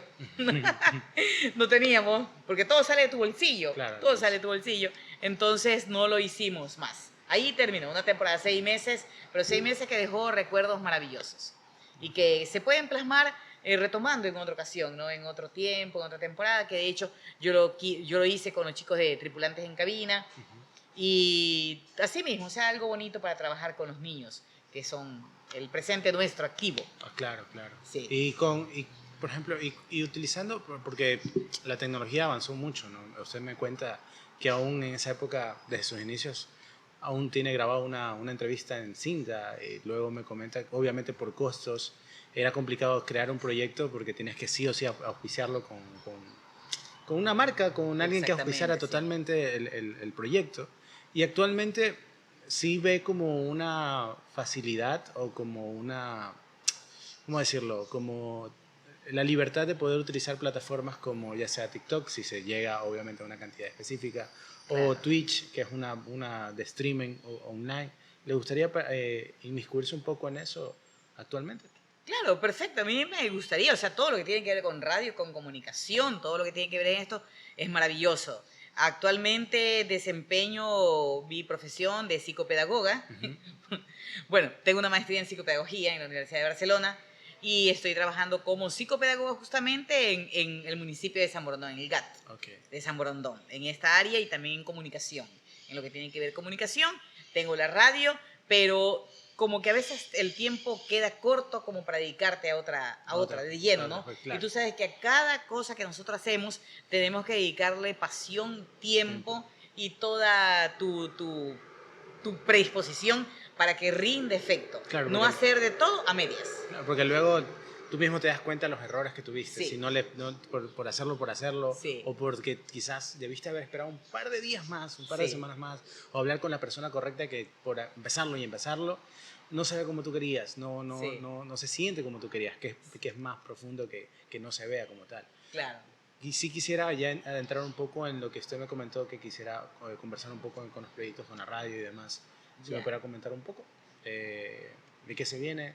no teníamos, porque todo sale de tu bolsillo, Claro, todo sale de tu bolsillo, entonces no lo hicimos más. Ahí terminó, una temporada, 6 meses, pero 6 meses que dejó recuerdos maravillosos y que se pueden plasmar retomando en otra ocasión, ¿no? En otro tiempo, en otra temporada, que de hecho yo lo hice con los chicos de Tripulantes en Cabina. Y así mismo, o sea, algo bonito para trabajar con los niños, que son el presente nuestro activo. Claro, claro. Sí. Y por ejemplo, y utilizando, porque la tecnología avanzó mucho, ¿no? Usted me cuenta que aún en esa época, desde sus inicios, aún tiene grabado una entrevista en cinta, y luego me comenta, obviamente por costos, era complicado crear un proyecto porque tienes que sí o sí auspiciarlo con una marca, con alguien que auspiciara Sí. totalmente el proyecto. Y actualmente sí ve como una facilidad o como una, ¿cómo decirlo? Como la libertad de poder utilizar plataformas como ya sea TikTok, si se llega obviamente a una cantidad específica, Claro. o Twitch, que es una de streaming online. ¿Le gustaría inmiscuirse un poco en eso actualmente? Claro, perfecto. A mí me gustaría, o sea, todo lo que tiene que ver con radio, con comunicación, todo lo que tiene que ver en esto es maravilloso. Actualmente desempeño mi profesión de psicopedagoga. Bueno, tengo una maestría en psicopedagogía en la Universidad de Barcelona y estoy trabajando como psicopedagoga justamente en el municipio de San Borondón, en el GAT de San Borondón, en esta área y también en comunicación. En lo que tiene que ver comunicación, tengo la radio, pero como que a veces el tiempo queda corto como para dedicarte a otra de lleno, ¿no? Claro. Y tú sabes que a cada cosa que nosotros hacemos tenemos que dedicarle pasión, tiempo y toda tu predisposición para que rinde efecto. Claro, no porque- hacer de todo a medias. Claro, porque luego tú mismo te das cuenta de los errores que tuviste, Sí. si no, por hacerlo, Sí. o porque quizás debiste haber esperado un par de días más, un par de Sí. semanas más, o hablar con la persona correcta que por empezarlo no se ve como tú querías, Sí. no se siente como tú querías, que es más profundo que no se vea como tal. Claro. Y sí quisiera ya adentrar un poco en lo que usted me comentó, que quisiera conversar un poco con los proyectos con la radio y demás. Si me Ya. pudiera comentar un poco de qué se viene,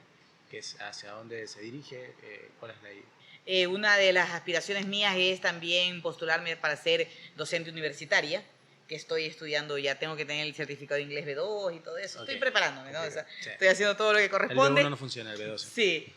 hacia dónde se dirige, cuál es la idea. Una de las aspiraciones mías es también postularme para ser docente universitaria, que estoy estudiando, ya tengo que tener el certificado de inglés B2 y todo eso. Estoy Ok. preparándome, ¿no? Ok, O sea, sí. estoy haciendo todo lo que El corresponde. B1 no funciona, el B12. Sí.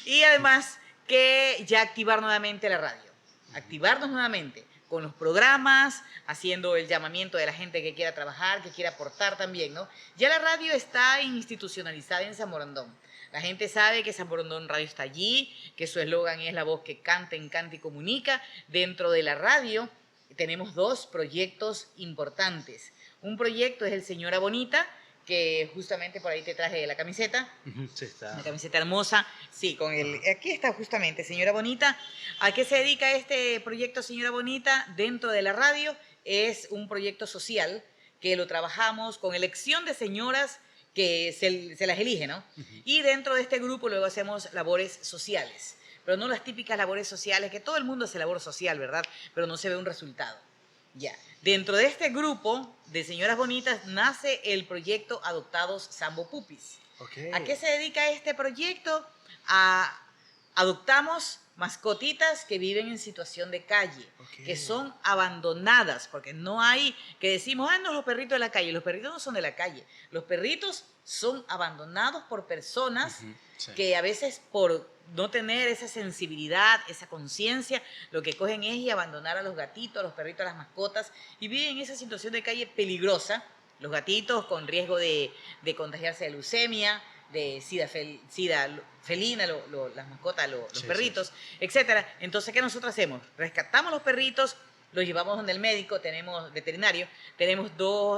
Y además que ya activar nuevamente la radio. Activarnos nuevamente con los programas, haciendo el llamamiento de la gente que quiera trabajar, que quiera aportar también, ¿no? Ya la radio está institucionalizada en San Borondón. La gente sabe que San Borondón Radio está allí, que su eslogan es la voz que canta, encanta y comunica. Dentro de la radio tenemos 2 proyectos importantes. Un proyecto es el Señora Bonita, que justamente por ahí te traje la camiseta. Sí, está. Una camiseta hermosa, sí, aquí está justamente, Señora Bonita. ¿A qué se dedica este proyecto, Señora Bonita? Dentro de la radio es un proyecto social que lo trabajamos con elección de señoras que se las elige, ¿no? Y dentro de este grupo luego hacemos labores sociales, pero no las típicas labores sociales, que todo el mundo hace labor social, ¿verdad? Pero no se ve un resultado. Ya. Dentro de este grupo de señoras bonitas nace el proyecto Adoptados Sambo Pupis. Ok. ¿A qué se dedica este proyecto? Adoptamos mascotitas que viven en situación de calle, Ok. que son abandonadas, porque no hay que decimos, no, los perritos de la calle. Los perritos no son de la calle. Los perritos son abandonados por personas Sí. que a veces por no tener esa sensibilidad, esa conciencia, lo que cogen es y abandonar a los gatitos, a los perritos, a las mascotas, y viven en esa situación de calle peligrosa. Los gatitos con riesgo de contagiarse de leucemia, de sida felina, las mascotas, los Sí, perritos, etcétera. Entonces, ¿qué nosotros hacemos? Rescatamos los perritos, los llevamos donde el médico, tenemos veterinario, tenemos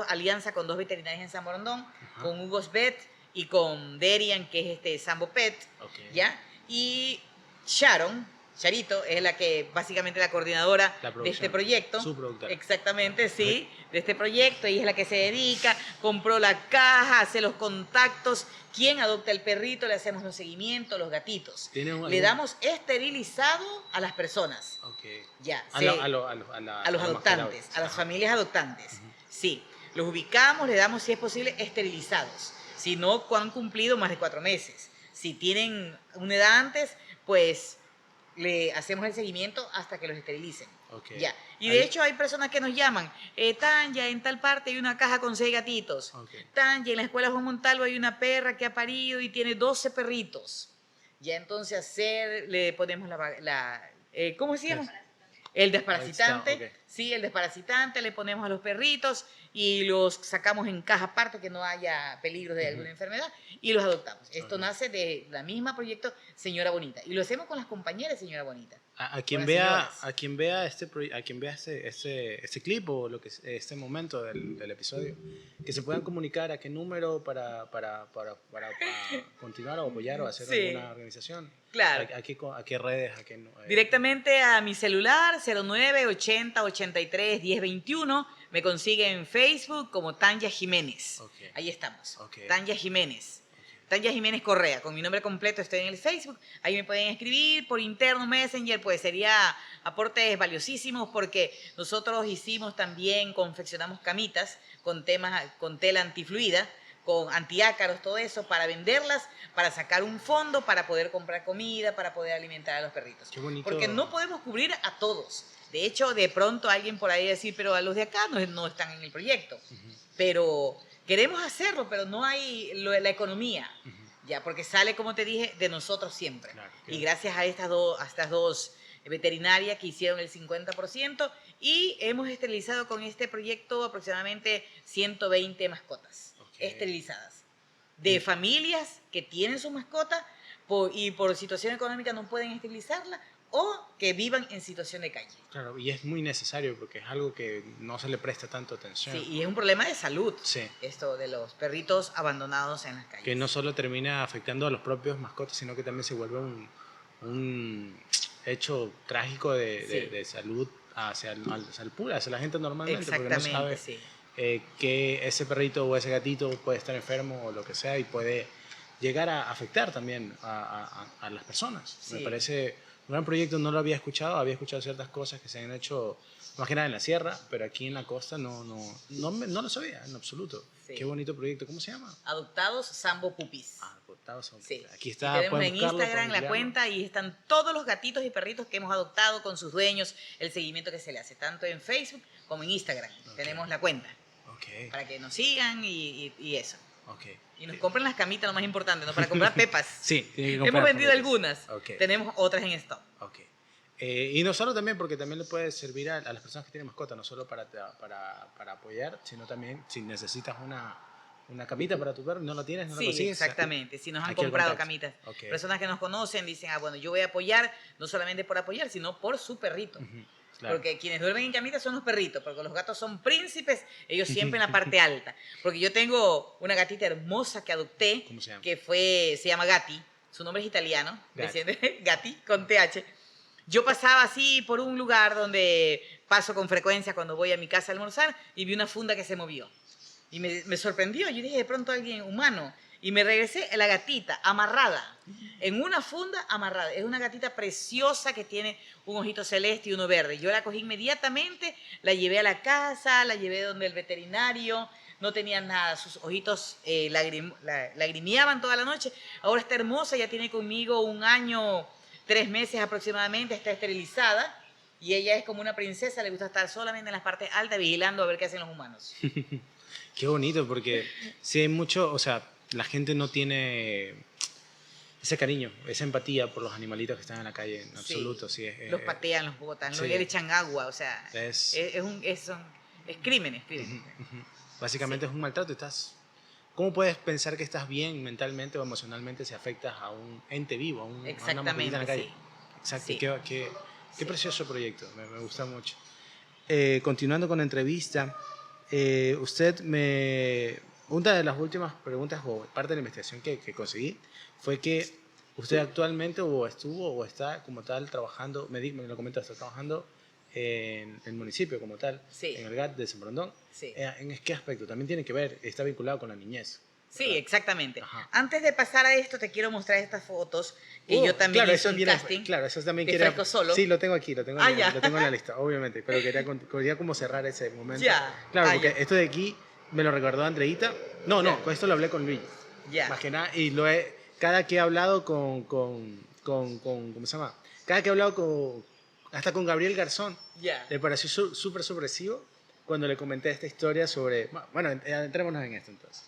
alianzas con 2 veterinarios en San Borondón, con Hugo's Vet y con Derian, que es Sambo Pet, Ok. ¿ya? Y Charito, es la que básicamente la coordinadora La de producción, este proyecto. su productora. Exactamente, sí, de este proyecto. Ella es la que se dedica, compró la caja, hace los contactos. ¿Quién adopta el perrito? Le hacemos los seguimientos, los gatitos. Le damos esterilizado a las personas. Ok. Ya, A se- los a los adoptantes, a las familias adoptantes. Sí, los ubicamos, le damos, si es posible, esterilizados. Si no, han cumplido más de 4 meses. Si tienen una edad antes, pues le hacemos el seguimiento hasta que los esterilicen. Ok. Ya. Y Ahí- de hecho hay personas que nos llaman, Tanya, en tal parte hay una caja con 6 gatitos. Ok. Tanya, en la escuela Juan Montalvo hay una perra que ha parido y tiene 12 perritos. Ya entonces le ponemos ¿cómo se llama? El desparasitante. Ok. Sí, el desparasitante, le ponemos a los perritos y los sacamos en caja aparte que no haya peligro de alguna enfermedad y los adoptamos. Esto Ok. nace de la misma proyecto Señora Bonita y lo hacemos con las compañeras de Señora Bonita. A quien Buenas vea, señoras. a quien vea este clip o lo que este momento del episodio, que se puedan comunicar a qué número para continuar o apoyar o hacer Sí. alguna organización. Claro. A qué redes, Directamente a mi celular 09 80 83 10 21. Me consigue en Facebook como Tanya Jiménez. Ok. Ahí estamos. Ok. Tanya Jiménez. Tanya Jiménez Correa, con mi nombre completo estoy en el Facebook, ahí me pueden escribir por interno Messenger, pues sería aportes valiosísimos porque nosotros hicimos también, confeccionamos camitas con tela antifluida, con antiácaros, todo eso, para venderlas, para sacar un fondo, para poder comprar comida, para poder alimentar a los perritos. Qué bonito. Porque no podemos cubrir a todos. De hecho, de pronto alguien por ahí decir, pero a los de acá no están en el proyecto. Pero queremos hacerlo, pero no hay la economía. Ya, porque sale, como te dije, de nosotros siempre. Claro, Y claro. gracias a estas dos veterinarias que hicieron el 50% y hemos esterilizado con este proyecto aproximadamente 120 mascotas Ok. esterilizadas. De familias que tienen su mascota y por situación económica no pueden esterilizarla o que vivan en situación de calle. Claro, y es muy necesario porque es algo que no se le presta tanto atención. Sí, y es un problema de salud, Sí. esto de los perritos abandonados en las calles. Que no solo termina afectando a los propios mascotas, sino que también se vuelve un hecho trágico Sí. de salud hacia la gente normalmente, porque no Exactamente, sabe sí. que ese perrito o ese gatito puede estar enfermo o lo que sea y puede llegar a afectar también a las personas. Sí. Me parece un gran proyecto, no lo había escuchado ciertas cosas que se han hecho más que nada en la sierra, pero aquí en la costa no lo sabía en absoluto. Sí. Qué bonito proyecto, ¿cómo se llama? Adoptados Sambo Pupis. Adoptados son- Sí. Aquí Y está, tenemos pueden en buscarlo, Instagram pueden la mirarlo. cuenta y están todos los gatitos y perritos que hemos adoptado con sus dueños, el seguimiento que se le hace, tanto en Facebook como en Instagram. Ok. Tenemos la cuenta Ok, para que nos sigan y eso. ok. Y nos compren las camitas, lo más importante, ¿no? Para comprar pepas. Sí, tiene que comprar Hemos vendido juguetes. algunas. Ok. Tenemos otras en stock. Ok. Y no solo también, porque también le puede servir a las personas que tienen mascota, no solo para apoyar, sino también si necesitas una camita para tu perro y no la tienes, no la Sí, consigues. exactamente. Si nos han Aquí el comprado contacto. camitas. Ok. Personas que nos conocen dicen, bueno, yo voy a apoyar, no solamente por apoyar, sino por su perrito. Ujú, claro. Porque quienes duermen en camitas son los perritos, porque los gatos son príncipes, ellos siempre en la parte alta. Porque yo tengo una gatita hermosa que adopté, ¿Cómo se llama? que se llama Gatti, su nombre es italiano, Gatti. Gatti con TH. Yo pasaba así por un lugar donde paso con frecuencia cuando voy a mi casa a almorzar y vi una funda que se movió. Y me sorprendió, yo dije, de pronto alguien humano. Y me regresé, la gatita, amarrada, en una funda amarrada. Es una gatita preciosa que tiene un ojito celeste y uno verde. Yo la cogí inmediatamente, la llevé a la casa, la llevé donde el veterinario, no tenía nada, sus ojitos lagrimeaban toda la noche. Ahora está hermosa, ya tiene conmigo 1 año, 3 meses aproximadamente, está esterilizada. Y ella es como una princesa, le gusta estar solamente en las partes altas vigilando a ver qué hacen los humanos. Qué bonito, porque sí hay mucho, o sea, la gente no tiene ese cariño, esa empatía por los animalitos que están en la calle, en absoluto. Sí, los patean, los botan, sí. le echan agua, o sea, Es crímenes. básicamente Sí. es un maltrato. ¿Cómo puedes pensar que estás bien mentalmente o emocionalmente si afectas a un ente vivo, a una mascotita en la calle? Sí. Exacto, Sí. qué Sí. precioso proyecto, me gusta mucho. Continuando con la entrevista, una de las últimas preguntas o parte de la investigación que conseguí fue que usted actualmente o estuvo o está como tal trabajando, me lo comentó, está trabajando en el municipio como tal, Sí. en el GAT de San Borondón. Sí. ¿En qué aspecto? También tiene que ver, está vinculado con la niñez. Sí, ¿verdad? exactamente. Ajá. Antes de pasar a esto, te quiero mostrar estas fotos que yo también claro, hice un casting. Claro, eso también de quería... Fresco Solo. Sí, lo tengo aquí, lo tengo Ah, ya. en la lista, obviamente, pero quería como cerrar ese momento. Ya. Claro, Ah, porque ya. esto de aquí me lo recordó Andreita. No, Ya. con esto lo hablé con Luis. Ya. Más que nada, y cada que he hablado ¿cómo se llama? Cada que he hablado hasta con Gabriel Garzón, Ya. le pareció súper sorpresivo cuando le comenté esta historia sobre... Bueno, entrémonos en esto entonces.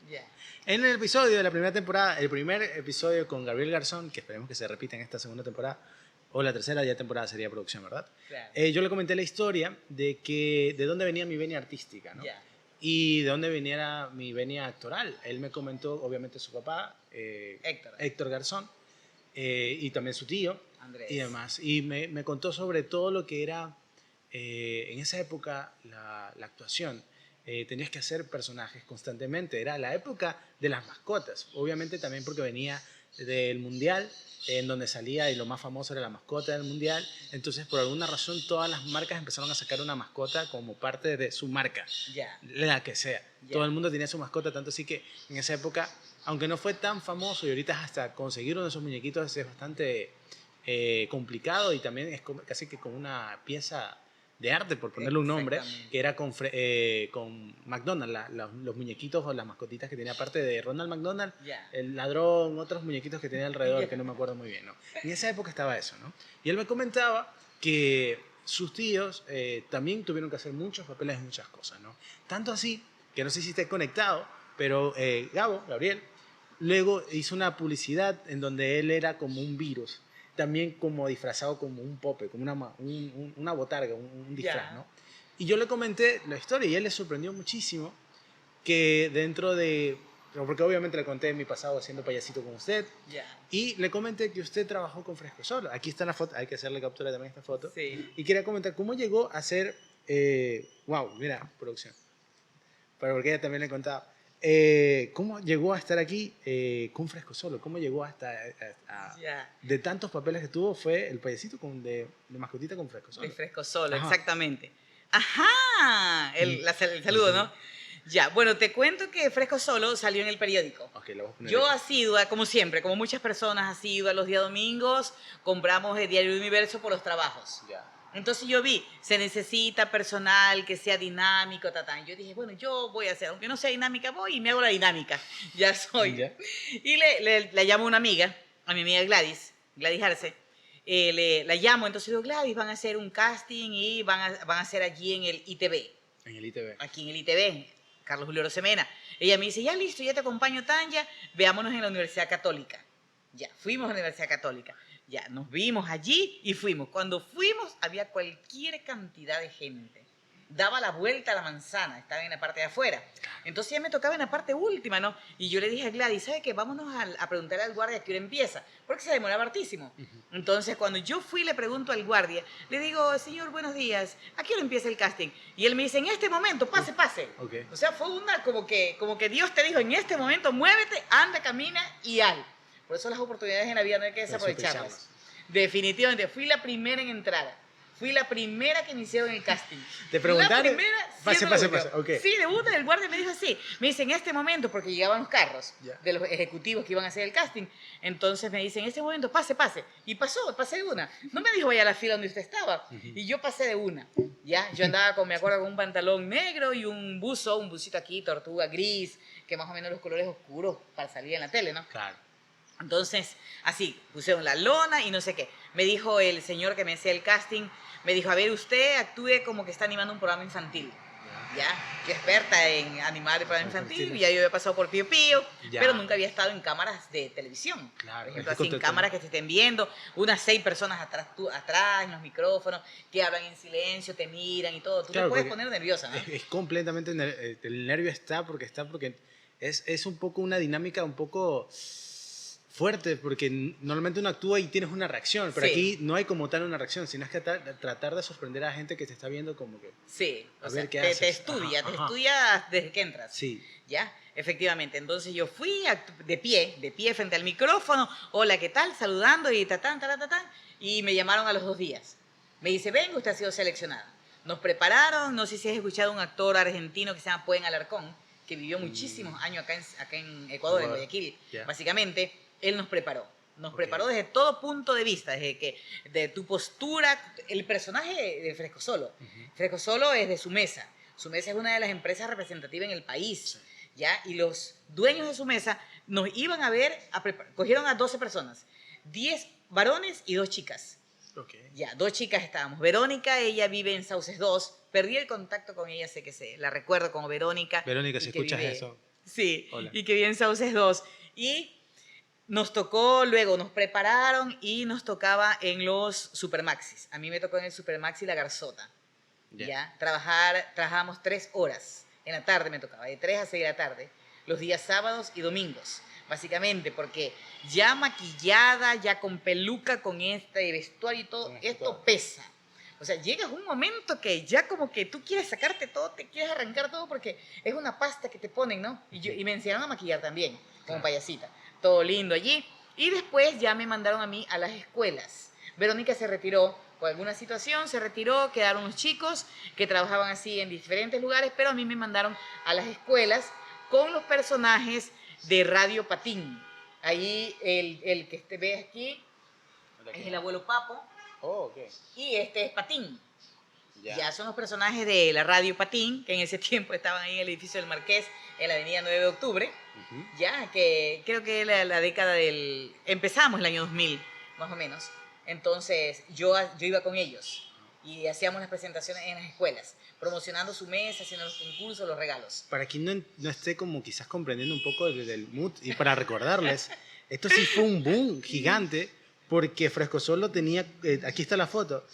Ya. En el episodio de la primera temporada, el primer episodio con Gabriel Garzón, que esperemos que se repita en esta segunda temporada, o la tercera ya temporada sería producción, ¿verdad? Claro. Yo le comenté la historia de dónde venía mi venia artística, ¿no? Ya. Y de dónde viniera mi venia actoral. Él me comentó, obviamente, su papá, Héctor Garzón, y también su tío, Andrés. y demás. Y me contó sobre todo lo que era, en esa época, la actuación. Tenías que hacer personajes constantemente. Era la época de las mascotas. Obviamente también porque venía del Mundial, en donde salía y lo más famoso era la mascota del Mundial. Entonces, por alguna razón, todas las marcas empezaron a sacar una mascota como parte de su marca, Ya. la que sea. Ya. Todo el mundo tenía su mascota, tanto así que en esa época, aunque no fue tan famoso y ahorita hasta conseguir uno de esos muñequitos es bastante complicado y también es casi que como una pieza de arte, por ponerle un nombre, Exactamente. que era con McDonald's, los muñequitos o las mascotitas que tenía, aparte de Ronald McDonald, Ya. el ladrón, otros muñequitos que tenía alrededor, Ya. que no me acuerdo muy bien, ¿no? En esa época estaba eso, ¿no? Y él me comentaba que sus tíos también tuvieron que hacer muchos papeles en muchas cosas, ¿no? Tanto así, que no sé si esté conectado, pero Gabriel, luego hizo una publicidad en donde él era como un virus, también como disfrazado como un pope, como una botarga, un disfraz, Ya. ¿no? Y yo le comenté la historia y él le sorprendió muchísimo que dentro de... Porque obviamente le conté mi pasado haciendo payasito con usted Ya. y le comenté que usted trabajó con Fresco Solo. Aquí está la foto, hay que hacerle captura también a esta foto. Sí. Y quería comentar cómo llegó a ser... wow, mira, producción. Pero porque ella también le contaba. ¿Cómo llegó a estar aquí con Fresco Solo? ¿Cómo llegó hasta Ya. de tantos papeles que tuvo fue el payasito de mascotita con Fresco Solo? De Fresco Solo, Ajá. exactamente. Ajá, el saludo, ¿no? Ya, bueno, te cuento que Fresco Solo salió en el periódico. Ok, lo voy a poner Yo aquí. asidua, como siempre, como muchas personas asidua los días domingos, compramos el Diario Universo por los trabajos. Ya. Entonces yo vi, se necesita personal que sea dinámico, tatán. Yo dije, bueno, yo voy a hacer, aunque no sea dinámica, voy y me hago la dinámica. Ya soy. Ya. Y le llamo a una amiga, a mi amiga Gladys Arce. La llamo, entonces digo, Gladys, van a hacer un casting y van a hacer allí en el ITV, En el ITV. aquí en el ITV, Carlos Julio Rosemena. Ella me dice, ya listo, ya te acompaño, Tanya, veámonos en la Universidad Católica. Ya, fuimos a la Universidad Católica. Ya, nos vimos allí y fuimos. Cuando fuimos, había cualquier cantidad de gente. Daba la vuelta a la manzana, estaba en la parte de afuera. Entonces ya me tocaba en la parte última, ¿no? Y yo le dije a Gladys, ¿sabe qué? Vámonos a preguntarle al guardia a qué hora empieza, porque se demoraba hartísimo. Entonces cuando yo fui le pregunto al guardia, le digo, señor, buenos días, ¿a qué hora empieza el casting? Y él me dice, en este momento, pase, pase. Ok. O sea, fue como que Dios te dijo, en este momento, muévete, anda, camina y al. Por eso las oportunidades en la vida no hay que desaprovecharlas. Desaprovecharlas. Definitivamente, fui la primera en entrar. Fui la primera que me hicieron el casting. ¿Te preguntaron? La primera. Pase, siendo pase, la única. pase, ok. Sí, de una, el guardia me dijo así. Me dice, en este momento, porque llegaban los carros Ya. de los ejecutivos que iban a hacer el casting. Entonces me dice, en este momento, pase, pase. Y pasé de una. No me dijo, vaya a la fila donde usted estaba. Y yo pasé de una. Ya, yo andaba con, me acuerdo, con un pantalón negro y un busito aquí, tortuga gris, que más o menos los colores oscuros para salir en la tele, ¿no? Claro. Entonces, así, pusieron la lona y no sé qué. Me dijo el señor que me hacía el casting, me dijo, a ver, usted actúe como que está animando un programa infantil. Ya, yo experta en animar el programa infantil, ya yo había pasado por Pío Pío, Ya. pero nunca había estado en cámaras de televisión. Claro, Por ejemplo, es que así en con- cámaras que te estén viendo, unas 6 personas atrás, en los micrófonos, que hablan en silencio, te miran y todo. Tú Claro, te puedes porque poner nerviosa, ¿no? Es completamente, el nervio está porque es un poco una dinámica un poco fuerte, porque normalmente uno actúa y tienes una reacción, pero Sí. aquí no hay como tal una reacción, sino es que tratar de sorprender a la gente que te está viendo como que... Sí, A o ver sea, qué te haces. estudia, Ajá, te ajá. estudia desde que entras. Sí. ¿Ya? Efectivamente. Entonces yo fui de pie frente al micrófono, hola, ¿qué tal? Saludando y tatán, y me llamaron a los 2 días. Me dice, venga, usted ha sido seleccionada. Nos prepararon, no sé si has escuchado un actor argentino que se llama Puen Alarcón, que vivió muchísimos años acá en Ecuador, en Guayaquil. Ya. Básicamente, él nos preparó. Nos preparó desde todo punto de vista, de tu postura, el personaje de Frescosolo. Frescosolo es de Sumesa. Sumesa es una de las empresas representativas en el país, ¿ya? Y los dueños de Sumesa nos iban a ver, cogieron a 12 personas, 10 varones y 2 chicas. Ok. Ya, 2 chicas estábamos. Verónica, ella vive en Sauces 2. Perdí el contacto con ella, la recuerdo como Verónica. Verónica, y si que escuchas vive- eso. Sí, Hola. y que vive en Sauces 2. Y nos tocó, luego nos prepararon y nos tocaba en los Supermaxis. A mí me tocó en el Supermaxi La Garzota. ¿Ya? Trabajábamos 3 horas. En la tarde me tocaba, de 3 a 6 de la tarde. Los días sábados y domingos. Básicamente, porque ya maquillada, ya con peluca, con este vestuario y todo, esto pesa. O sea, llegas un momento que ya como que tú quieres sacarte todo, te quieres arrancar todo porque es una pasta que te ponen, ¿no? Y me enseñaron a maquillar también, como payasita. Todo lindo allí. Y después ya me mandaron a mí a las escuelas. Verónica se retiró por alguna situación, se retiró, quedaron los chicos que trabajaban así en diferentes lugares, pero a mí me mandaron a las escuelas con los personajes de Radio Patín. Ahí el que te ves aquí es el abuelo Papo. Oh, ok. Y este es Patín. Ya son los personajes de la Radio Patín, que en ese tiempo estaban ahí en el edificio del Marqués, en la avenida 9 de octubre. Ya, que creo que la década del... Empezamos el año 2000, más o menos. Entonces, yo iba con ellos y hacíamos las presentaciones en las escuelas, promocionando su mesa, haciendo los concursos, los regalos. Para quien no esté como quizás comprendiendo un poco del mood, y para recordarles, esto sí fue un boom gigante, porque Frescosolo tenía, aquí está en la foto,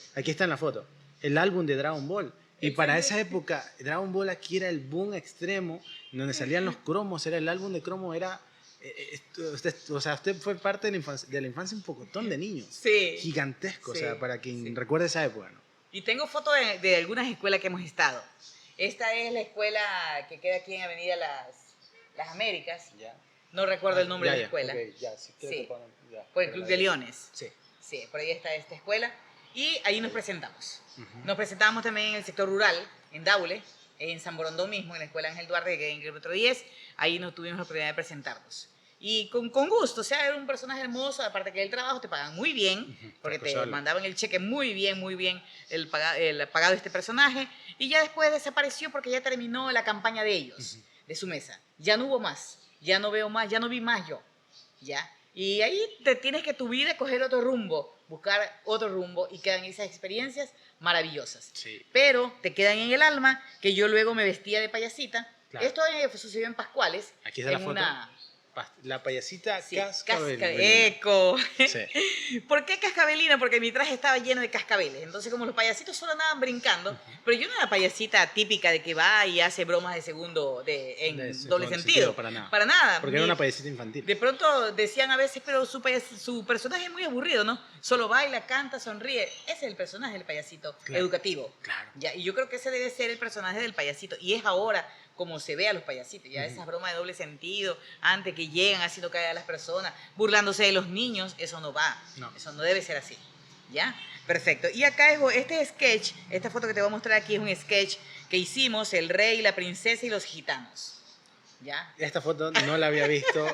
el álbum de Dragon Ball. Y para esa época, Dragon Ball aquí era el boom extremo, en donde salían los cromos, era el álbum de cromo, era... usted fue parte de la infancia un pocotón de niños. Sí. Gigantesco, Sí, o sea, para quien sí. recuerde esa época, ¿no? Y tengo fotos de algunas escuelas que hemos estado. Esta es la escuela que queda aquí en Avenida Las Américas. No recuerdo el nombre de la escuela. Sí. Por el Club de Leones. Sí. Sí, por ahí está esta escuela. Y ahí nos presentamos. Nos presentamos también en el sector rural, en Daule, en San Borondó mismo, en la escuela Ángel Duarte, que queda en el kilómetro 10. Ahí nos tuvimos la oportunidad de presentarnos. Y con gusto, o sea, era un personaje hermoso, aparte que el trabajo te pagan muy bien, porque te Frescosolo. mandaban el cheque muy bien el pagado de este personaje, y ya después desapareció porque ya terminó la campaña de ellos, de su mesa. Ya no hubo más, ya no veo más, ya no vi más yo, ¿ya? Y ahí te tienes que tu vida coger otro rumbo, buscar otro rumbo, y quedan esas experiencias maravillosas. Sí. Pero te quedan en el alma que yo luego me vestía de payasita. Claro. Esto sucedió en Pascuales. Aquí está la en foto. una... La payasita Sí, cascabelina. eco. Sí. ¿Por qué cascabelina? Porque mi traje estaba lleno de cascabeles. Entonces, como los payasitos solo andaban brincando, pero yo no era payasita típica de que va y hace bromas de segundo, en De doble segundo sentido. para nada. Para nada. Porque era una payasita infantil. De pronto decían a veces, pero su personaje es muy aburrido, ¿no? Solo baila, canta, sonríe. Ese es el personaje del payasito Claro. educativo. Claro. Ya, y yo creo que ese debe ser el personaje del payasito. Y es ahora como se ve a los payasitos, ya esas bromas de doble sentido, antes que llegan haciendo caer a las personas, burlándose de los niños, eso no va. No. Eso no debe ser así. ¿Ya? Perfecto. Y acá es este sketch, esta foto que te voy a mostrar aquí es un sketch que hicimos, el rey, la princesa y los gitanos. ¿Ya? Esta foto no la había visto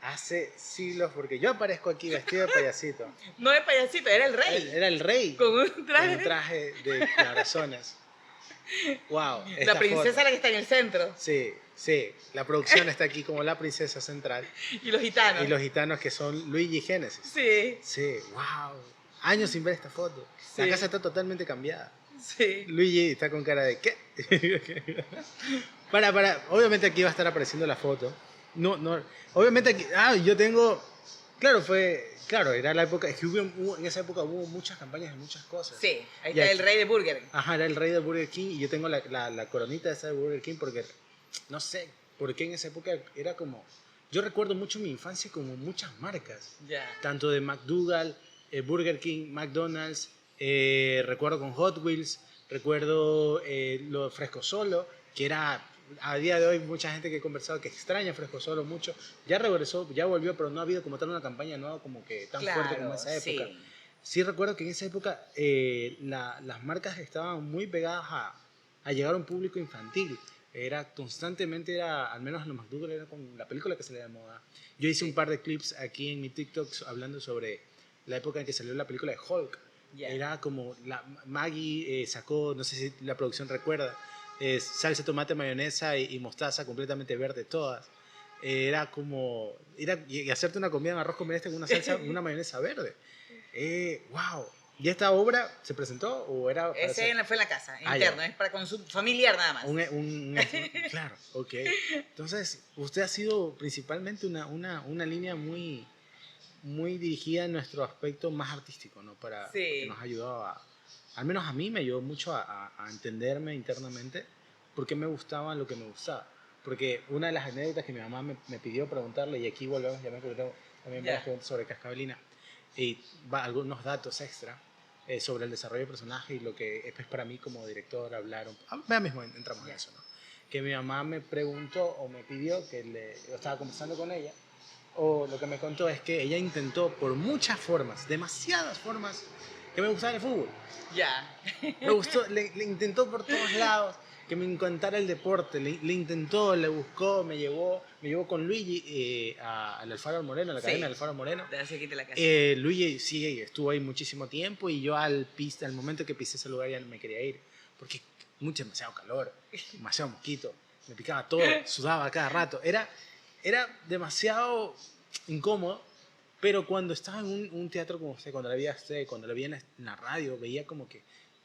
hace siglos porque yo aparezco aquí vestido de payasito. No es payasito, era el rey. Era el rey Con un con traje. un traje de corazones. Wow. La princesa la que está en el centro. Sí, sí. La producción está aquí como la princesa central. Y los gitanos. Y los gitanos que son Luigi y Génesis. Sí, Sí, wow. Años sin ver esta foto. La Sí. casa está totalmente cambiada. sí. Luigi está con cara de ¿qué? Para. Obviamente aquí va a estar apareciendo la foto. No. Obviamente aquí. Yo tengo. Claro, era la época. Es que en esa época hubo muchas campañas de muchas cosas. Sí, ahí Y está aquí- el rey de Burger. Ajá, era el rey de Burger King y yo tengo la coronita esa de Burger King porque no sé por qué en esa época era como. Yo recuerdo mucho mi infancia como muchas marcas. Ya. Tanto de McDougall, Burger King, McDonald's, recuerdo con Hot Wheels, recuerdo lo de Fresco Solo, que era, a día de hoy mucha gente que he conversado que extraña Fresco Solo mucho, ya regresó, ya volvió, pero no ha habido como tal una campaña nueva como que tan fuerte como en esa época. Sí. Sí recuerdo que en esa época las marcas estaban muy pegadas a llegar a un público infantil. Constantemente, al menos en los McDougall, era con la película que se le da moda. Yo hice un par de clips aquí en mi TikTok hablando sobre la época en que salió la película de Hulk. Ya. Era como, Maggie sacó, no sé si la producción recuerda, salsa, tomate, mayonesa y mostaza completamente verde todas. Era como, y hacerte una comida en arroz con menestra con una salsa, una mayonesa verde. Wow. ¿Y esta obra se presentó o era para Ese fue en la casa, Ah, interno, ya. es para consumo familiar nada más. Claro, ok. Entonces, usted ha sido principalmente una línea muy, muy dirigida en nuestro aspecto más artístico, ¿no? Sí. Que nos ha ayudado al menos a mí me ayudó mucho a entenderme internamente por qué me gustaba lo que me gustaba. Porque una de las anécdotas que mi mamá me pidió preguntarle, y aquí volvemos, ya me tengo también varias Ya. preguntas sobre Cascabelina, y algunos datos extra sobre el desarrollo del personaje y lo que es para mí como director hablar. Vea mismo entramos en eso, ¿no? Que mi mamá me preguntó o me pidió yo estaba conversando con ella, o lo que me contó es que ella intentó por muchas formas, demasiadas formas, que me gustara el fútbol. Ya. Me gustó, le intentó por todos lados que me encantara el deporte, le intentó, le buscó, me llevó con Luigi al Alfaro Moreno, a la Sí. cadena del Alfaro Moreno. De hace quite la casa. Luigi sí estuvo ahí muchísimo tiempo y yo al momento que pisé ese lugar ya no me quería ir porque demasiado calor, demasiado mosquito, me picaba todo, sudaba cada rato, era demasiado incómodo, pero cuando estaba en un teatro como usted, cuando la veía en la radio, veía como que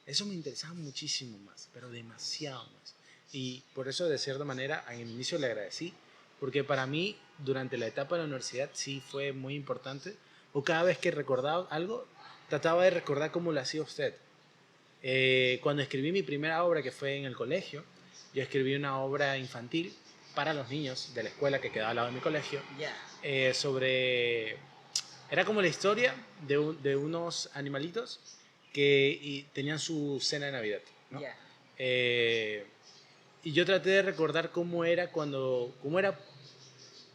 eso me interesaba muchísimo más, pero demasiado más. Y por eso, de cierta manera, en el inicio le agradecí, porque para mí, durante la etapa de la universidad, sí fue muy importante, o cada vez que recordaba algo, trataba de recordar cómo lo hacía usted. Cuando escribí mi primera obra, que fue en el colegio, yo escribí una obra infantil para los niños de la escuela que quedaba al lado de mi colegio, Ya. era como la historia de unos animalitos que tenían su cena de Navidad, ¿no? Ya. Y yo traté de recordar cómo era. Yo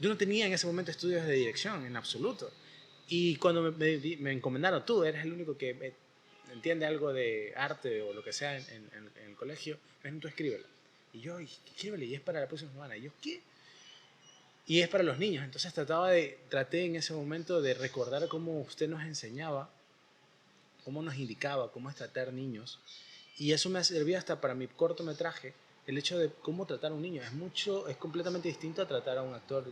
no tenía en ese momento estudios de dirección en absoluto. Y cuando me encomendaron, tú eres el único que entiende algo de arte o lo que sea en el colegio, tú escríbelo. Y yo, escríbelo, y es para la próxima semana. Y yo, ¿qué? Y es para los niños. Entonces traté en ese momento de recordar cómo usted nos enseñaba, cómo nos indicaba cómo es tratar niños. Y eso me ha servido hasta para mi cortometraje, el hecho de cómo tratar a un niño. Es completamente distinto a tratar a un actor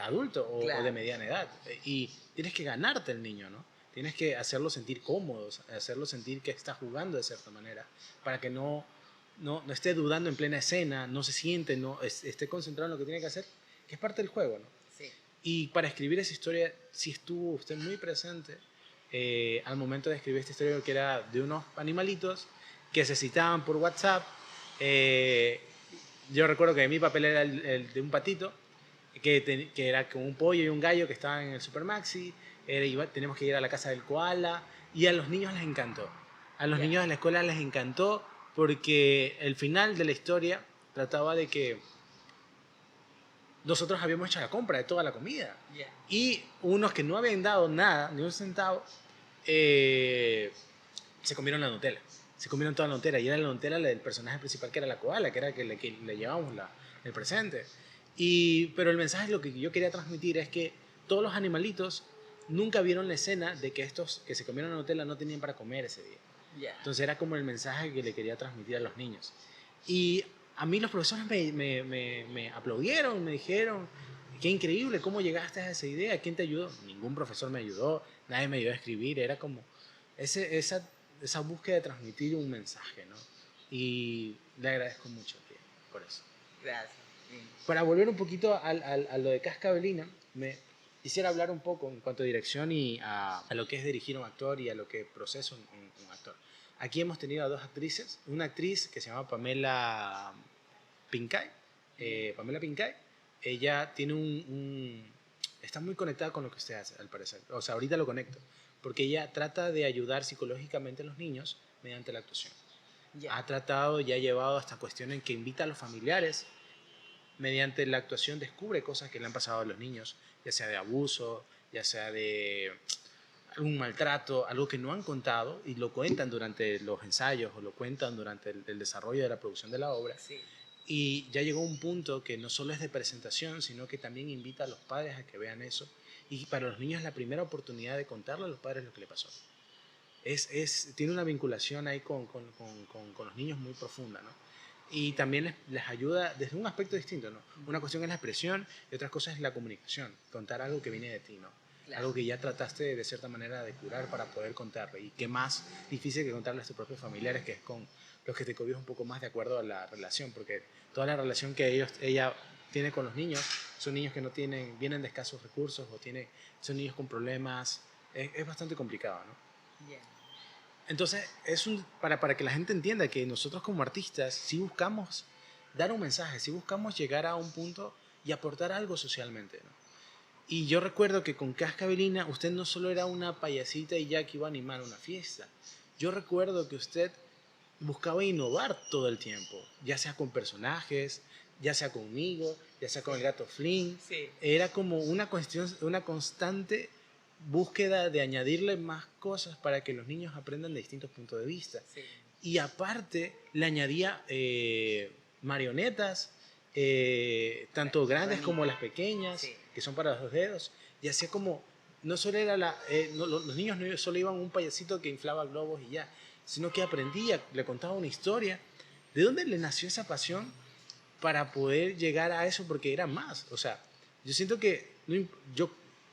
adulto o Claro. de mediana edad. Y tienes que ganarte al niño, ¿no? Tienes que hacerlo sentir cómodo, hacerlo sentir que está jugando de cierta manera, para que no esté dudando en plena escena, no se siente, esté concentrado en lo que tiene que hacer, que es parte del juego, ¿no? Sí. Y para escribir esa historia, sí estuvo usted muy presente al momento de escribir esta historia, que era de unos animalitos que se citaban por WhatsApp. Yo recuerdo que mi papel era el de un patito, que era como un pollo y un gallo que estaban en el Supermaxi. Tenemos que ir a la casa del koala, y a los niños les encantó. A los niños de la escuela les encantó porque el final de la historia trataba de que nosotros habíamos hecho la compra de toda la comida. Ya. Y unos que no habían dado nada, ni un centavo, se comieron la Nutella. Se comieron toda la Nutella. Y era la Nutella del personaje principal, que era la koala, que era que le llevamos el presente. Pero el mensaje, lo que yo quería transmitir es que todos los animalitos nunca vieron la escena de que estos que se comieron la Nutella no tenían para comer ese día. Yeah. Entonces era como el mensaje que le quería transmitir a los niños. Y a mí los profesores me aplaudieron, me dijeron, qué increíble, ¿cómo llegaste a esa idea? ¿Quién te ayudó? Ningún profesor me ayudó, nadie me ayudó a escribir. Era como esa búsqueda de transmitir un mensaje, ¿no? Y le agradezco mucho por eso. Gracias. Bien. Para volver un poquito a lo de Cascabelina, me quisiera hablar un poco en cuanto a dirección y a lo que es dirigir a un actor y a lo que procesa un actor. Aquí hemos tenido a dos actrices, una actriz que se llama Pamela Pincay. Pamela Pincay, ella tiene está muy conectada con lo que usted hace, al parecer. O sea, ahorita lo conecto, porque ella trata de ayudar psicológicamente a los niños mediante la actuación. Yeah. Ha tratado y ha llevado hasta cuestión en que invita a los familiares, mediante la actuación descubre cosas que le han pasado a los niños, ya sea de abuso, ya sea de algún maltrato, algo que no han contado y lo cuentan durante los ensayos o lo cuentan durante el desarrollo de la producción de la obra. Sí. Y ya llegó un punto que no solo es de presentación, sino que también invita a los padres a que vean eso. Y para los niños es la primera oportunidad de contarle a los padres lo que le pasó. Tiene una vinculación ahí con los niños muy profunda, ¿no? Y también les ayuda desde un aspecto distinto, ¿no? Una cuestión es la expresión y otra cosa es la comunicación, contar algo que viene de ti, ¿no? Claro. Algo que ya trataste de cierta manera de curar para poder contarle. Y qué más difícil que contarle a tus propios familiares, que es con los que te cobijas un poco más de acuerdo a la relación, porque toda la relación que ella tiene con los niños son niños que no vienen de escasos recursos o son niños con problemas. Es bastante complicado, ¿no? Yeah. Entonces, para que la gente entienda que nosotros como artistas sí buscamos dar un mensaje, sí buscamos llegar a un punto y aportar algo socialmente, ¿no? Y yo recuerdo que con Cascabelina usted no solo era una payasita y ya que iba a animar una fiesta. Yo recuerdo que usted buscaba innovar todo el tiempo, ya sea con personajes, ya sea conmigo, ya sea con el gato Flynn. Sí. Era como una constante búsqueda de añadirle más cosas para que los niños aprendan de distintos puntos de vista. Sí. Y aparte le añadía marionetas, tanto grandes como las pequeñas, sí, que son para los 2 dedos. Y hacía como, no solo era los niños no solo iban a un payasito que inflaba globos y ya, sino que aprendía, le contaba una historia. ¿De dónde le nació esa pasión para poder llegar a eso? Porque era más. O sea, yo siento que yo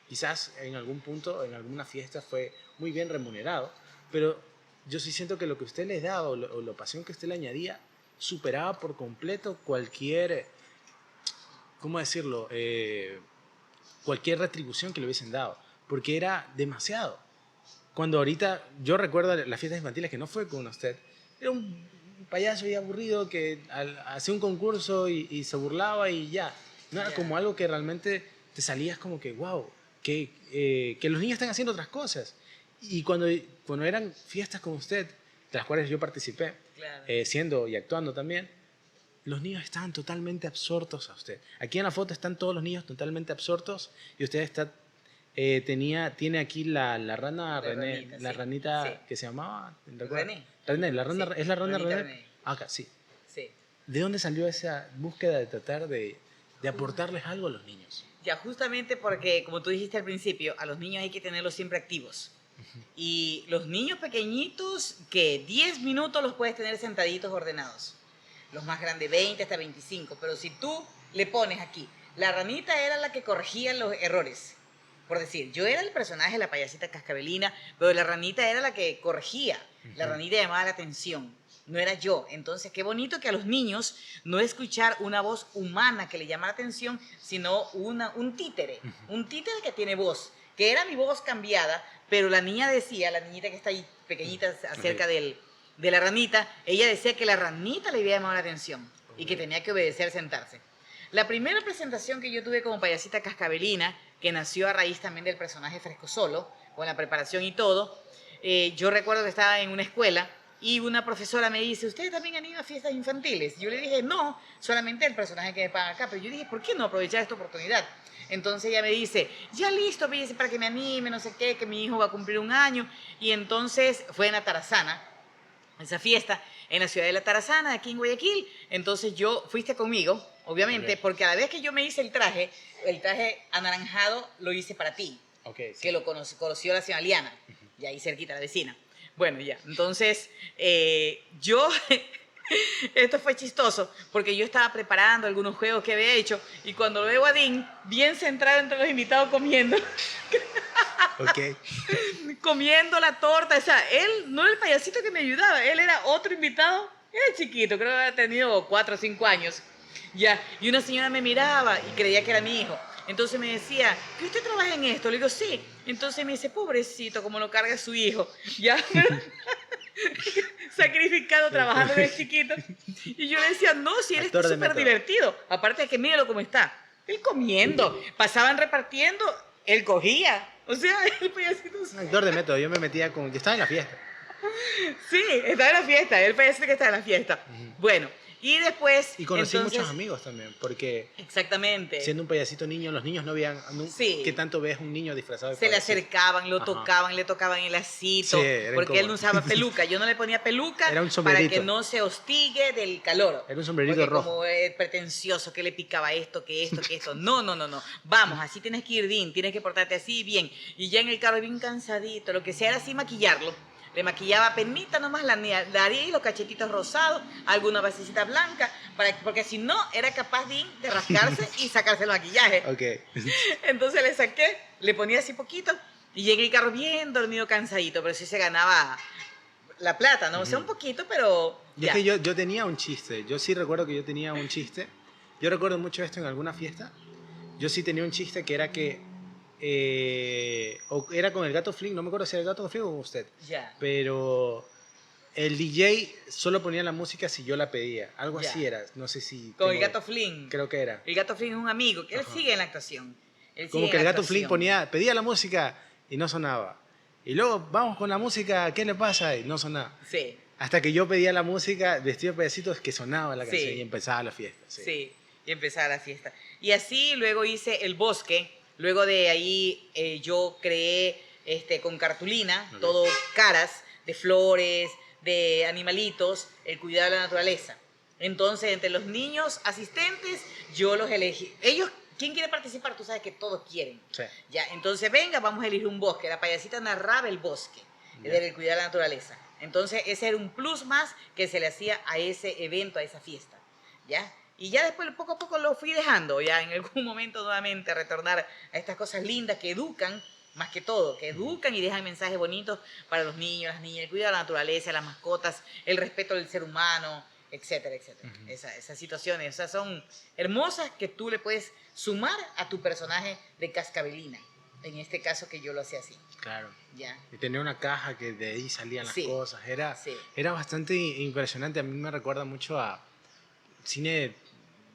quizás en algún punto, en alguna fiesta fue muy bien remunerado, pero yo sí siento que lo que usted le daba o la pasión que usted le añadía superaba por completo cualquier, ¿cómo decirlo? Cualquier retribución que le hubiesen dado, porque era demasiado. Cuando ahorita, yo recuerdo las fiestas infantiles que no fue con usted, era un payaso y aburrido que hacía un concurso y se burlaba y ya. No era como algo que realmente te salías como que, wow, que los niños están haciendo otras cosas. Y cuando eran fiestas con usted, de las cuales yo participé, claro, siendo y actuando también, los niños estaban totalmente absortos a usted. Aquí en la foto están todos los niños totalmente absortos y usted tiene aquí la rana René, ranita, la ranita, sí, que se llamaba René, la rana, sí, es la rana René. Acá, sí. Sí. ¿De dónde salió esa búsqueda de tratar de aportarles algo a los niños? Ya, justamente porque, como tú dijiste al principio, a los niños hay que tenerlos siempre activos. Y los niños pequeñitos, que 10 minutos los puedes tener sentaditos ordenados. Los más grandes, 20 hasta 25. Pero si tú le pones aquí, la ranita era la que corregía los errores. Por decir, yo era el personaje, la payasita Cascabelina, pero la ranita era la que corregía. La ranita llamaba la atención, no era yo. Entonces, qué bonito que a los niños no escuchar una voz humana que le llama la atención, sino un títere. Un títere que tiene voz, que era mi voz cambiada, pero la niña decía, la niñita que está ahí pequeñita acerca de la ranita, ella decía que la ranita le había llamado la atención y que tenía que obedecer, sentarse. La primera presentación que yo tuve como payasita Cascabelina, que nació a raíz también del personaje Fresco Solo, con la preparación y todo, yo recuerdo que estaba en una escuela Y una profesora me dice, ¿usted también anima fiestas infantiles? Yo le dije, no, solamente el personaje que me paga acá. Pero yo dije, ¿por qué no aprovechar esta oportunidad? Entonces ella me dice, ya listo, me dice, para que me anime, no sé qué, que mi hijo va a cumplir 1 año. Y entonces fue en la Tarazana, esa fiesta, en la ciudad de la Tarazana, aquí en Guayaquil. Entonces fuiste conmigo, obviamente, porque a la vez que yo me hice el traje anaranjado lo hice para ti, Okay, sí. que lo conoció la señora Liana, y ahí cerquita la vecina. Bueno, ya, entonces esto fue chistoso, porque yo estaba preparando algunos juegos que había hecho, y cuando lo veo a Dean, bien centrado entre los invitados comiendo, Okay. comiendo la torta, o sea, él no era el payasito que me ayudaba, él era otro invitado, era chiquito, creo que había tenido 4 o 5 años, ya, y una señora me miraba y creía que era mi hijo. Entonces me decía, ¿que usted trabaja en esto? Le digo, sí. Entonces me dice, pobrecito, como lo carga su hijo. Ya, sacrificado trabajando desde chiquito. Y yo le decía, no, si él está súper divertido. Aparte de que míralo cómo está. Él comiendo. Pasaban repartiendo, él cogía. O sea, el payasito... Un actor de método. Yo me metía con... Yo estaba en la fiesta. Sí, estaba en la fiesta. El payasito que estaba en la fiesta. Bueno. Y después... Y conocí muchos amigos también, porque... Exactamente. Siendo un payasito niño, los niños no veían... Sí. ¿Qué tanto ves un niño disfrazado de Se le payasito? acercaban, lo tocaban, le tocaban el lacito, Sí, porque él no usaba peluca. Yo no le ponía peluca Era un para sombrerito. que no se hostigue del calor. Era un sombrerito porque rojo. Como es pretencioso, que le picaba esto, que esto, que esto. No. Vamos, así tienes que ir, Dean, tienes que portarte así, bien. Y ya en el carro bien cansadito, lo que sea era así maquillarlo. Le maquillaba penita nomás, la nariz, los cachetitos rosados, alguna basecita blanca, porque si no, era capaz de rascarse y sacarse el maquillaje. Ok. Entonces le saqué, le ponía así poquito y llegué al carro bien dormido, cansadito, pero sí se ganaba la plata, ¿no? O sea, un poquito, pero Y ya. es que yo tenía un chiste. Yo sí recuerdo que yo tenía un chiste. Yo recuerdo mucho esto en alguna fiesta. Yo sí tenía un chiste que era que... o era con el Gato Flynn, no me acuerdo si era el Gato Flynn o con usted. Ya. Pero el DJ solo ponía la música si yo la pedía. Algo Ya. así era. No sé si... Con el tengo- Gato Flynn. Creo que era. El Gato Flynn es un amigo, que él Ajá. sigue en la actuación. Él Como sigue que en el la Gato Flynn actuación. pedía la música y no sonaba. Y luego, vamos con la música, ¿qué le pasa? Y no sonaba. Sí, Hasta que yo pedía la música, vestido de pedecitos, que sonaba la Sí. canción y empezaba la fiesta. sí, y empezaba la fiesta. Y así luego hice El Bosque. Luego de ahí yo creé con cartulina, Ok. todo caras de flores, de animalitos, el cuidado de la naturaleza. Entonces, entre los niños asistentes, yo los elegí. Ellos, ¿quién quiere participar? Tú sabes que todos quieren. Sí. Ya, entonces venga, vamos a elegir un bosque. La payasita narraba el bosque, Ya. del cuidado de la naturaleza. Entonces, ese era un plus más que se le hacía a ese evento, a esa fiesta. ¿Ya? Y ya después, poco a poco, lo fui dejando. Ya en algún momento, nuevamente, retornar a estas cosas lindas que educan, más que todo, que educan y dejan mensajes bonitos para los niños, las niñas, el cuidado de la naturaleza, las mascotas, el respeto del ser humano, etcétera, etcétera. Esas situaciones, o sea, son hermosas que tú le puedes sumar a tu personaje de Cascabelina. En este caso que yo lo hacía así. Claro. ¿Ya? Y tenía una caja que de ahí salían las Sí. cosas. Era, Sí. era bastante impresionante. A mí me recuerda mucho a cine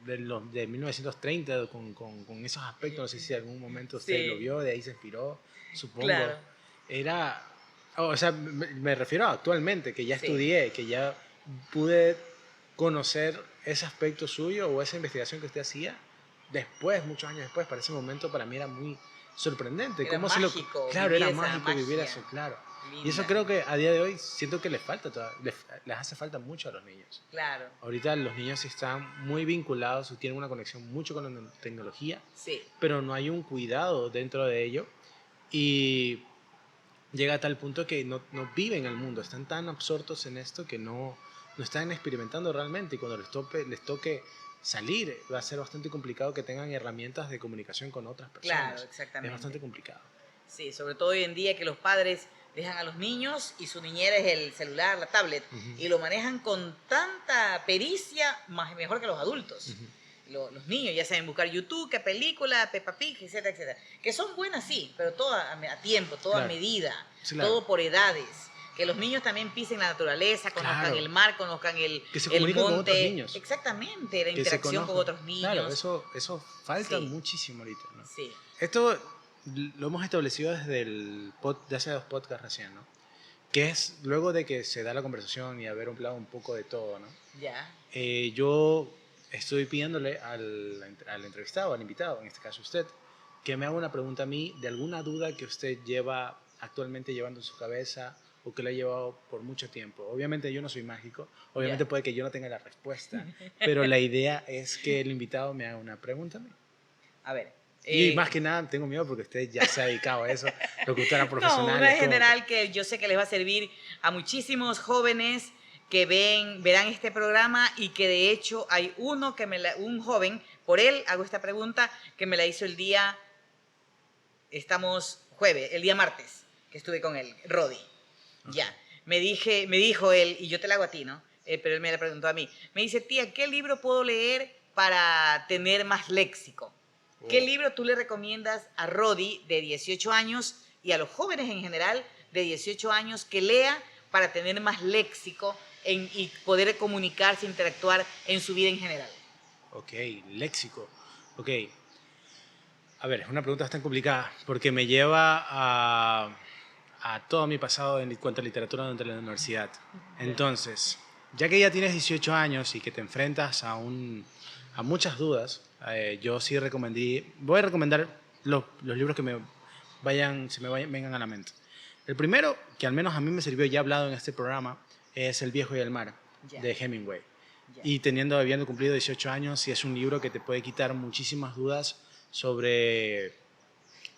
de 1930 con esos aspectos. No sé si en algún momento usted Sí. lo vio, de ahí se inspiró, supongo. Claro. Era... O sea, me refiero a actualmente, que ya Sí. estudié, que ya pude conocer ese aspecto suyo o esa investigación que usted hacía después, muchos años después. Para ese momento para mí era muy sorprendente. Era ¿Cómo mágico Claro, vivir era esa mágico vivir magia eso, claro. Y linda. eso creo que a día de hoy siento que les falta, les hace falta mucho a los niños. Claro, Ahorita los niños están muy vinculados, tienen una conexión mucho con la tecnología, sí. pero no hay un cuidado dentro de ello y llega a tal punto que no viven el mundo, están tan absortos en esto que no están experimentando realmente y cuando les toque salir va a ser bastante complicado que tengan herramientas de comunicación con otras personas. Claro, exactamente. Es bastante complicado. Sí, sobre todo hoy en día que los padres dejan a los niños y su niñera es el celular, la tablet, Ujú. y lo manejan con tanta pericia, mejor que los adultos. Los niños ya saben buscar YouTube, qué película, Peppa Pig, etcétera, etcétera. Que son buenas, sí, pero todo a tiempo, todo a Claro. medida, Sí, claro. todo por edades. Que los niños también pisen la naturaleza, conozcan Claro. el mar, conozcan el, Que se el comuniquen con monte. otros niños. Exactamente, la Que se interacción con conozcan. otros niños. Claro, eso falta Sí. muchísimo ahorita, ¿no? Sí, Esto lo hemos establecido desde hace 2 podcasts recién, ¿no? que es luego de que se da la conversación y haber hablado un poco de todo, ¿no? Ya. Yo estoy pidiéndole al entrevistado, al invitado, en este caso usted, que me haga una pregunta a mí de alguna duda que usted lleva actualmente llevando en su cabeza o que lo ha llevado por mucho tiempo. Obviamente yo no soy mágico, obviamente puede que yo no tenga la respuesta, pero la idea es que el invitado me haga una pregunta a mí. A ver. Y más que nada tengo miedo porque usted ya se ha dedicado a eso, locutora profesional. No, una en general que yo sé que les va a servir a muchísimos jóvenes que verán este programa y que de hecho hay uno un joven, por él hago esta pregunta, que me la hizo el día, el día martes, que estuve con él, Rodi. Okay. Ya, me dijo él, y yo te la hago a ti, ¿no? Pero él me la preguntó a mí. Me dice, tía, ¿qué libro puedo leer para tener más léxico? ¿Qué libro tú le recomiendas a Rodi, de 18 años, y a los jóvenes en general, de 18 años, que lea para tener más léxico y poder comunicarse, interactuar en su vida en general? Ok, léxico. Ok. A ver, es una pregunta bastante complicada porque me lleva a todo mi pasado en cuanto a literatura durante la universidad. Entonces, ya que ya tienes 18 años y que te enfrentas a muchas dudas, yo sí voy a recomendar los libros que vengan a la mente. El primero, que al menos a mí me sirvió, ya hablado en este programa, es El viejo y el mar, de Hemingway. Y habiendo cumplido 18 años, sí es un libro que te puede quitar muchísimas dudas sobre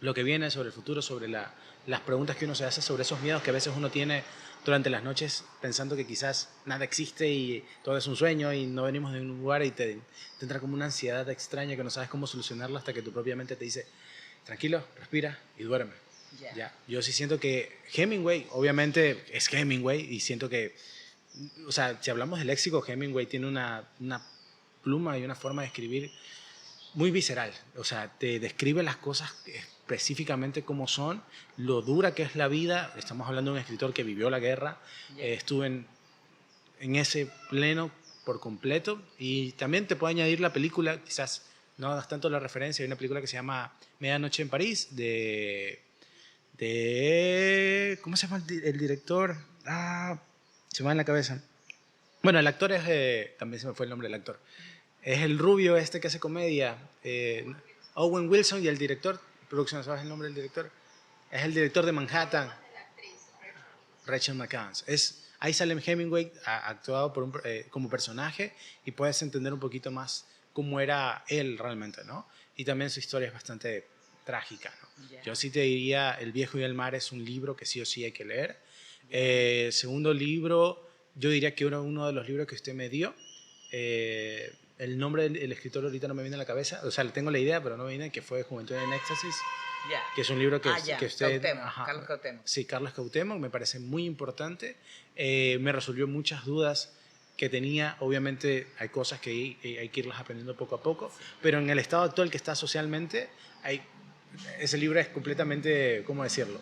lo que viene, sobre el futuro, sobre las preguntas que uno se hace, sobre esos miedos que a veces uno tiene durante las noches pensando que quizás nada existe y todo es un sueño y no venimos de un lugar y te entra como una ansiedad extraña que no sabes cómo solucionarla hasta que tu propia mente te dice, tranquilo, respira y duerme. Ya. Yo sí siento que Hemingway, obviamente es Hemingway y siento que, o sea, si hablamos de léxico, Hemingway tiene una pluma y una forma de escribir muy visceral, o sea, te describe las cosas específicamente como son, lo dura que es la vida. Estamos hablando de un escritor que vivió la guerra, estuvo en ese pleno por completo, y también te puedo añadir la película, quizás no hagas tanto la referencia, hay una película que se llama Medianoche en París, ¿cómo se llama el director? Se me va en la cabeza. Bueno, el actor también se me fue el nombre del actor. Es el rubio que hace comedia, Owen Wilson, y el director, producción, ¿sabes el nombre del director? Es el director de Manhattan, Rachel McAdams. Ahí sale Hemingway actuado como personaje y puedes entender un poquito más cómo era él realmente, ¿no? Y también su historia es bastante trágica, ¿no? Yo sí te diría, El viejo y el mar es un libro que sí o sí hay que leer. Segundo libro, yo diría que uno de los libros que usted me dio, el nombre del escritor ahorita no me viene a la cabeza, o sea, tengo la idea, pero no me viene, que fue Juventud en Éxtasis, que es un libro que usted... Carlos Cuauhtémoc. Sí, Carlos Cuauhtémoc, me parece muy importante. Me resolvió muchas dudas que tenía. Obviamente hay cosas que hay que irlas aprendiendo poco a poco, pero en el estado actual que está socialmente, ese libro es completamente, ¿cómo decirlo?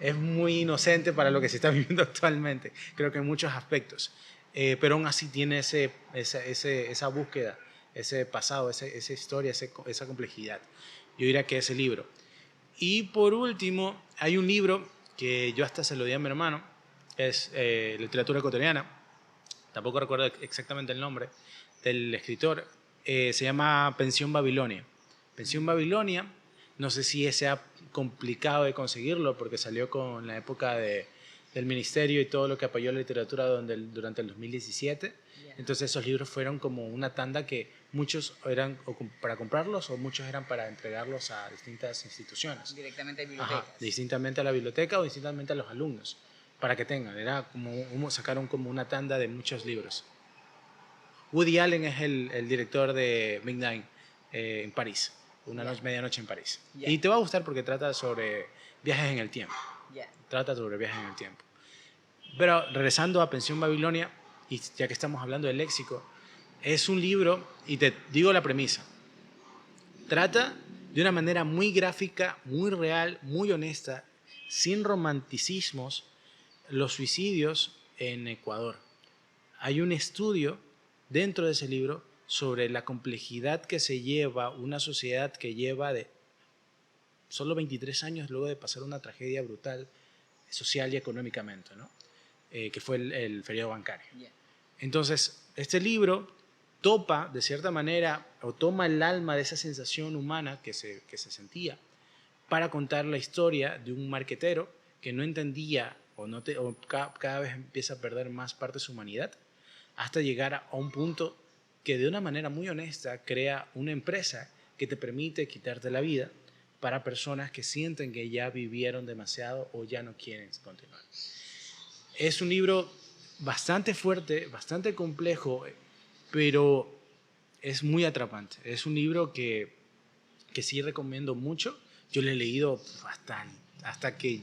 Es muy inocente para lo que se está viviendo actualmente, creo que en muchos aspectos. Pero aún así tiene esa búsqueda, ese pasado, esa historia, esa complejidad. Yo diría que ese libro. Y por último, hay un libro que yo hasta se lo di a mi hermano, es literatura ecuatoriana, tampoco recuerdo exactamente el nombre del escritor, se llama Pensión Babilonia. Pensión Babilonia, no sé si sea complicado de conseguirlo porque salió con la época del ministerio y todo lo que apoyó la literatura durante el 2017. Entonces esos libros fueron como una tanda que muchos eran para comprarlos o muchos eran para entregarlos a distintas instituciones. Directamente a bibliotecas. Distintamente a la biblioteca o distintamente a los alumnos, para que tengan. Sacaron como una tanda de muchos libros. Woody Allen es el director de Midnight en París, Medianoche en París. Y te va a gustar porque trata sobre viajes en el tiempo. Trata sobre viajes en el tiempo. Pero regresando a Pensión Babilonia, y ya que estamos hablando del léxico, es un libro, y te digo la premisa, trata de una manera muy gráfica, muy real, muy honesta, sin romanticismos, los suicidios en Ecuador. Hay un estudio dentro de ese libro sobre la complejidad que se lleva una sociedad que lleva de solo 23 años luego de pasar una tragedia brutal, social y económicamente, ¿no? Que fue el feriado bancario. Yeah. Entonces, este libro topa, de cierta manera, o toma el alma de esa sensación humana que se sentía para contar la historia de un marquetero que no entendía o cada vez empieza a perder más parte de su humanidad hasta llegar a un punto que de una manera muy honesta crea una empresa que te permite quitarte la vida para personas que sienten que ya vivieron demasiado o ya no quieren continuar. Es un libro bastante fuerte, bastante complejo, pero es muy atrapante. Es un libro que sí recomiendo mucho. Yo lo he leído hasta que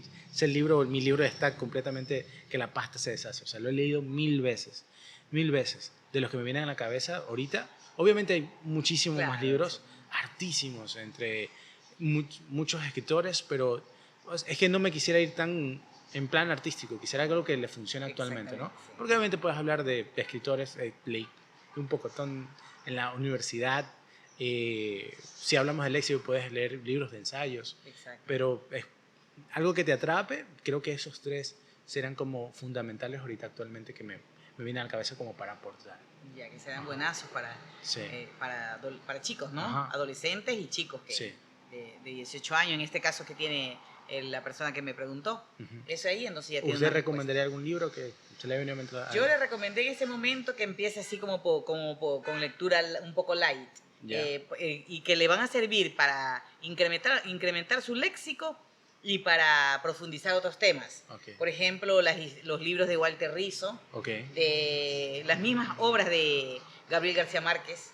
mi libro está completamente, que la pasta se deshace. O sea, lo he leído 1000 veces, de los que me vienen a la cabeza ahorita. Obviamente hay muchísimos más libros, hartísimos, entre muchos escritores, pero es que no me quisiera ir tan en plan artístico, quisiera algo que le funcione actualmente, ¿no? Sí. Porque obviamente puedes hablar de escritores, leí un pocotón en la universidad. Si hablamos de léxico, puedes leer libros de ensayos. Exacto. Pero algo que te atrape, creo que esos 3 serán como fundamentales ahorita actualmente que me vienen a la cabeza como para aportar. Ya, que serán buenazos Sí. para chicos, ¿no? Ajá. Adolescentes y chicos Sí. de 18 años, en este caso que tiene la persona que me preguntó. Ujú. Eso ahí, entonces ya tiene ¿Usted una recomendaría algún libro que se le haya venido a mente? respuesta. Yo le recomendé en ese momento que empiece así con lectura un poco light. Ya. Y que le van a servir para incrementar su léxico y para profundizar otros temas. Ok. Por ejemplo, los libros de Walter Rizzo, Ok. de las mismas obras de Gabriel García Márquez,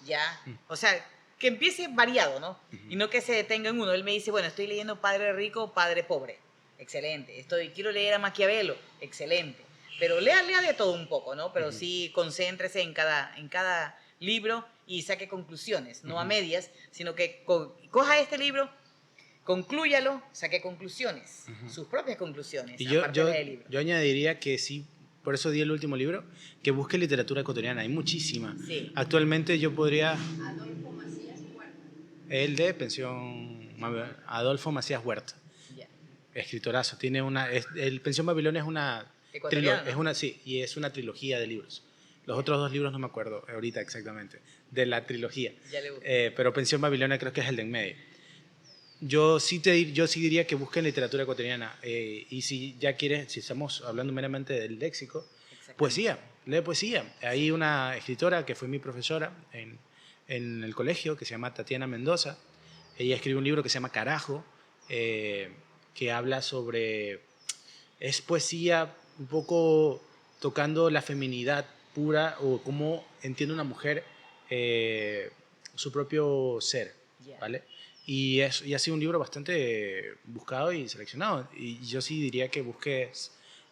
ya. O sea, que empiece variado, ¿no? Y no que se detenga en uno. Él me dice, bueno, estoy leyendo Padre Rico, Padre Pobre. Excelente. Quiero leer a Maquiavelo. Excelente. Pero lea de todo un poco, ¿no? Pero sí concéntrese en cada libro y saque conclusiones, no a medias, sino que coja este libro, conclúyalo, saque conclusiones, sus propias conclusiones. Y aparte del libro. yo añadiría que sí, por eso di el último libro, que busque literatura ecuatoriana, hay muchísima. Sí. Actualmente yo podría... El de Adolfo Macías Huerta, Ya. escritorazo. Tiene el Pensión Babilonia es una Ecuatoriano, ¿no? sí, y es una trilogía de libros. Los otros 2 libros no me acuerdo ahorita exactamente de la trilogía. Ya le busqué. Pero Pensión Babilonia creo que es el de en medio. Yo sí diría que busquen literatura ecuatoriana. Y si ya quieres, si estamos hablando meramente del léxico, poesía, lee poesía. Hay una escritora que fue mi profesora en el colegio que se llama Tatiana Mendoza. Ella escribe un libro que se llama Carajo, que habla sobre... Es poesía un poco tocando la feminidad pura o cómo entiende una mujer su propio ser, Yeah. ¿vale? Y ha sido un libro bastante buscado y seleccionado. Y yo sí diría que busques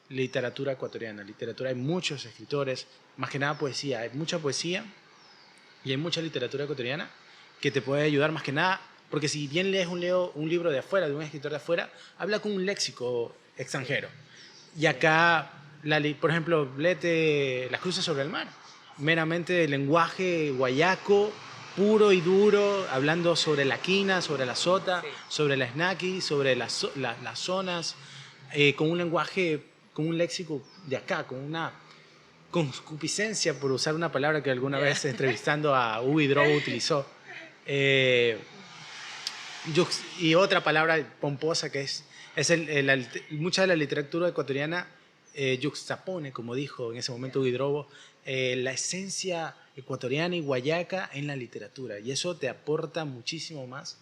literatura ecuatoriana. Hay muchos escritores, más que nada poesía. Hay mucha poesía y hay mucha literatura ecuatoriana que te puede ayudar más que nada. Porque si bien lees un libro de afuera, de un escritor de afuera, habla con un léxico extranjero. Y acá, por ejemplo, léete Las cruces sobre el mar. Meramente lenguaje guayaco, puro y duro, hablando sobre la quina, sobre la sota, sobre la snaki, sobre las zonas, con un lenguaje, con un léxico de acá, con una concupiscencia, por usar una palabra que alguna vez entrevistando a Hugo Hidrobo utilizó. Y otra palabra pomposa que es mucha de la literatura ecuatoriana yuxtapone, como dijo en ese momento Hugo Hidrobo, la esencia ecuatoriana y guayaca en la literatura. Y eso te aporta muchísimo más,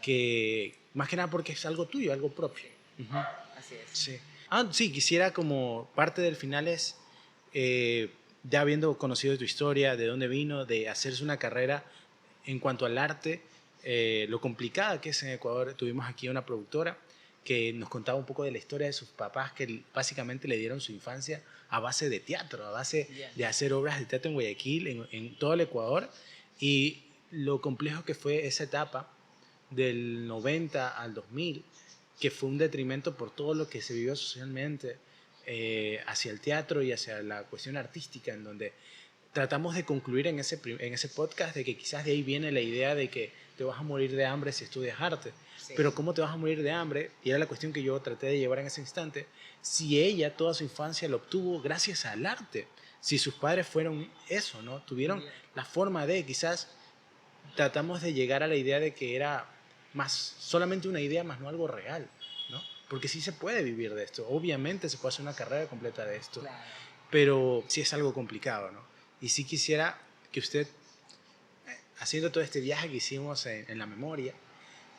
que más que nada porque es algo tuyo, algo propio. Así es. Sí. Sí, quisiera como parte del final es, ya habiendo conocido tu historia, de dónde vino, de hacerse una carrera en cuanto al arte, lo complicada que es en Ecuador. Tuvimos aquí una productora que nos contaba un poco de la historia de sus papás, que básicamente le dieron su infancia a base de teatro, a base de hacer obras de teatro en Guayaquil, en todo el Ecuador, y lo complejo que fue esa etapa del 90 al 2000, que fue un detrimento por todo lo que se vivió socialmente hacia el teatro y hacia la cuestión artística, en donde tratamos de concluir en ese podcast de que quizás de ahí viene la idea de que te vas a morir de hambre si estudias arte. Sí. Pero ¿cómo te vas a morir de hambre? Y era la cuestión que yo traté de llevar en ese instante. Si ella toda su infancia lo obtuvo gracias al arte. Si sus padres fueron eso, ¿no? Tuvieron la forma de, quizás tratamos de llegar a la idea de que era más solamente una idea, más no algo real, ¿no? Porque sí se puede vivir de esto. Obviamente se puede hacer una carrera completa de esto. Claro. Pero sí es algo complicado, ¿no? Y sí quisiera que usted, haciendo todo este viaje que hicimos en la memoria,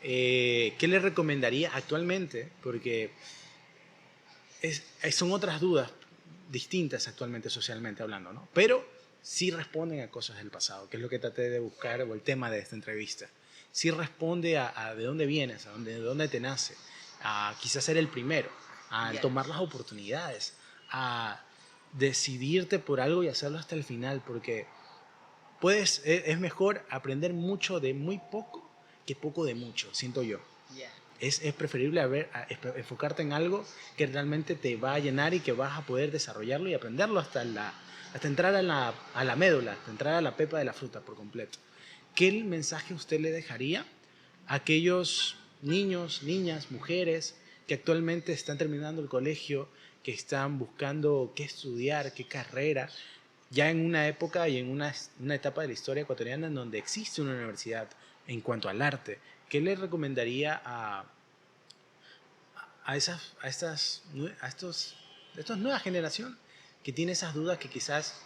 ¿qué le recomendaría actualmente? Porque son otras dudas distintas actualmente socialmente hablando, ¿no? Pero sí responden a cosas del pasado, que es lo que traté de buscar, o el tema de esta entrevista. Sí responde a de dónde vienes, de dónde te nace, a quizás ser el primero, a tomar las oportunidades, a decidirte por algo y hacerlo hasta el final, porque es mejor aprender mucho de muy poco que poco de mucho, siento yo. Es preferible enfocarte en algo que realmente te va a llenar y que vas a poder desarrollarlo y aprenderlo hasta entrar a la médula, hasta entrar a la pepa de la fruta por completo. ¿Qué mensaje usted le dejaría a aquellos niños, niñas, mujeres que actualmente están terminando el colegio, que están buscando qué estudiar, qué carrera, ya en una época y en una etapa de la historia ecuatoriana en donde existe una universidad en cuanto al arte? ¿Qué le recomendaría a estas nueva generación que tiene esas dudas que quizás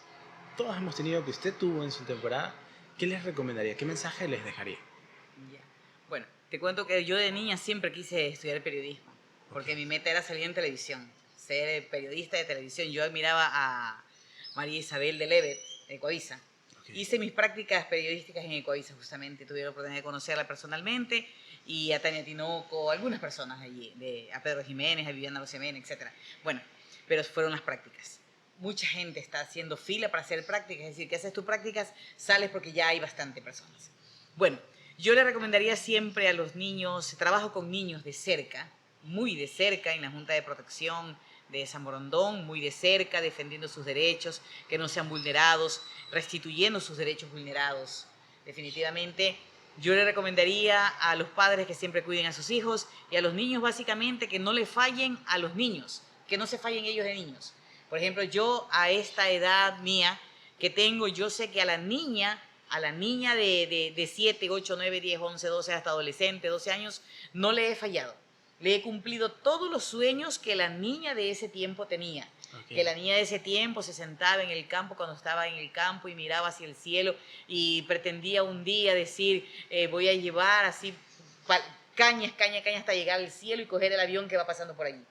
todos hemos tenido, que usted tuvo en su temporada? ¿Qué les recomendaría? ¿Qué mensaje les dejaría? Bueno, te cuento que yo de niña siempre quise estudiar periodismo, porque mi meta era salir en televisión, ser periodista de televisión. Yo admiraba a María Isabel de Levet, de Ecuavisa. Hice mis prácticas periodísticas en Ecuavisa, justamente. Tuve la oportunidad de conocerla personalmente, y a Tania Tinoco, algunas personas allí, a Pedro Jiménez, a Viviana Rosemena, etc. Bueno, pero fueron las prácticas. Mucha gente está haciendo fila para hacer prácticas, es decir, que haces tus prácticas, sales porque ya hay bastante personas. Bueno, yo le recomendaría siempre a los niños, trabajo con niños de cerca, muy de cerca, en la Junta de Protección de San Borondón, muy de cerca, defendiendo sus derechos, que no sean vulnerados, restituyendo sus derechos vulnerados. Definitivamente, yo le recomendaría a los padres que siempre cuiden a sus hijos, y a los niños básicamente que no le fallen a los niños, que no se fallen ellos de niños. Por ejemplo, yo a esta edad mía que tengo, yo sé que a la niña de 7, 8, 9, 10, 11, 12, hasta adolescente, 12 años, no le he fallado. Le he cumplido todos los sueños que la niña de ese tiempo tenía. Que la niña de ese tiempo se sentaba en el campo cuando estaba en el campo y miraba hacia el cielo y pretendía un día decir, voy a llevar así caña hasta llegar al cielo y coger el avión que va pasando por allí.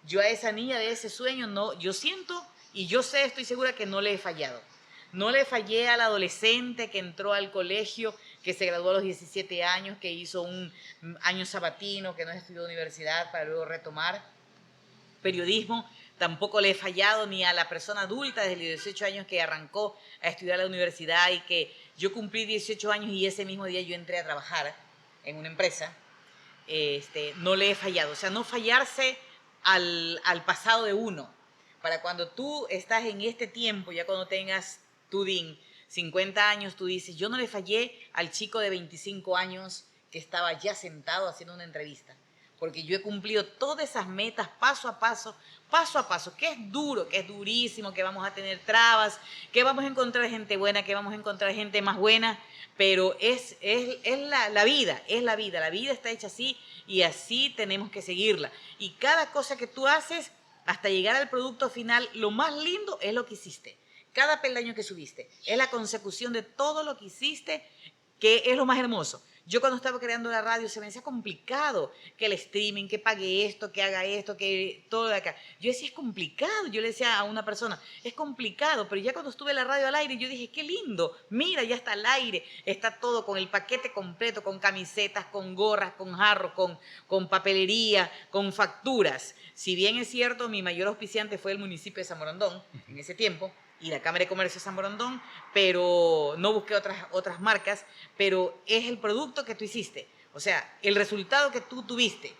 Yo a esa niña de ese sueño, no, yo siento y yo sé, estoy segura que no le he fallado. No le fallé al adolescente que entró al colegio, que se graduó a los 17 años, que hizo un año sabatino, que no estudió universidad para luego retomar periodismo. Tampoco le he fallado ni a la persona adulta desde los 18 años que arrancó a estudiar a la universidad, y que yo cumplí 18 años y ese mismo día yo entré a trabajar en una empresa. No le he fallado. O sea, no fallarse al pasado de uno. Para cuando tú estás en este tiempo, ya cuando tengas tu 50 años, tú dices, yo no le fallé al chico de 25 años que estaba ya sentado haciendo una entrevista, porque yo he cumplido todas esas metas paso a paso, que es duro, que es durísimo, que vamos a tener trabas, que vamos a encontrar gente buena, que vamos a encontrar gente más buena, pero es la vida, la vida está hecha así y así tenemos que seguirla. Y cada cosa que tú haces hasta llegar al producto final, lo más lindo es lo que hiciste. Cada peldaño que subiste es la consecución de todo lo que hiciste, que es lo más hermoso. Yo cuando estaba creando la radio se me hacía complicado que el streaming, que pague esto, que haga esto, que todo de acá. Yo decía, es complicado. Yo le decía a una persona, es complicado, pero ya cuando estuve la radio al aire, yo dije, qué lindo. Mira, ya está al aire, está todo con el paquete completo, con camisetas, con gorras, con jarros, con papelería, con facturas. Si bien es cierto, mi mayor auspiciante fue el municipio de San Borondón en ese tiempo, y la Cámara de Comercio de San Borondón, pero no busqué otras marcas, pero es el producto que tú hiciste. O sea, el resultado que tú tuviste,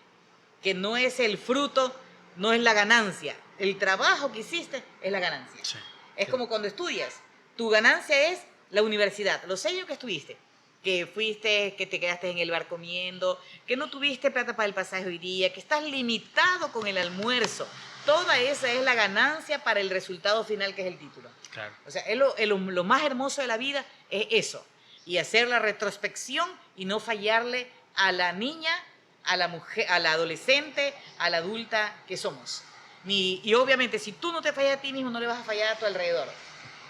que no es el fruto, no es la ganancia. El trabajo que hiciste es la ganancia. Sí. Es como cuando estudias. tu ganancia es la universidad, los años que estuviste, que fuiste, que te quedaste en el bar comiendo, que no tuviste plata para el pasaje hoy día, que estás limitado con el almuerzo. Toda esa es la ganancia para el resultado final, que es el título. Claro. O sea, lo más hermoso de la vida es eso. Y hacer la retrospección y no fallarle a la niña, a la mujer, a la adolescente, a la adulta que somos. Y obviamente, si tú no te fallas a ti mismo, no le vas a fallar a tu alrededor.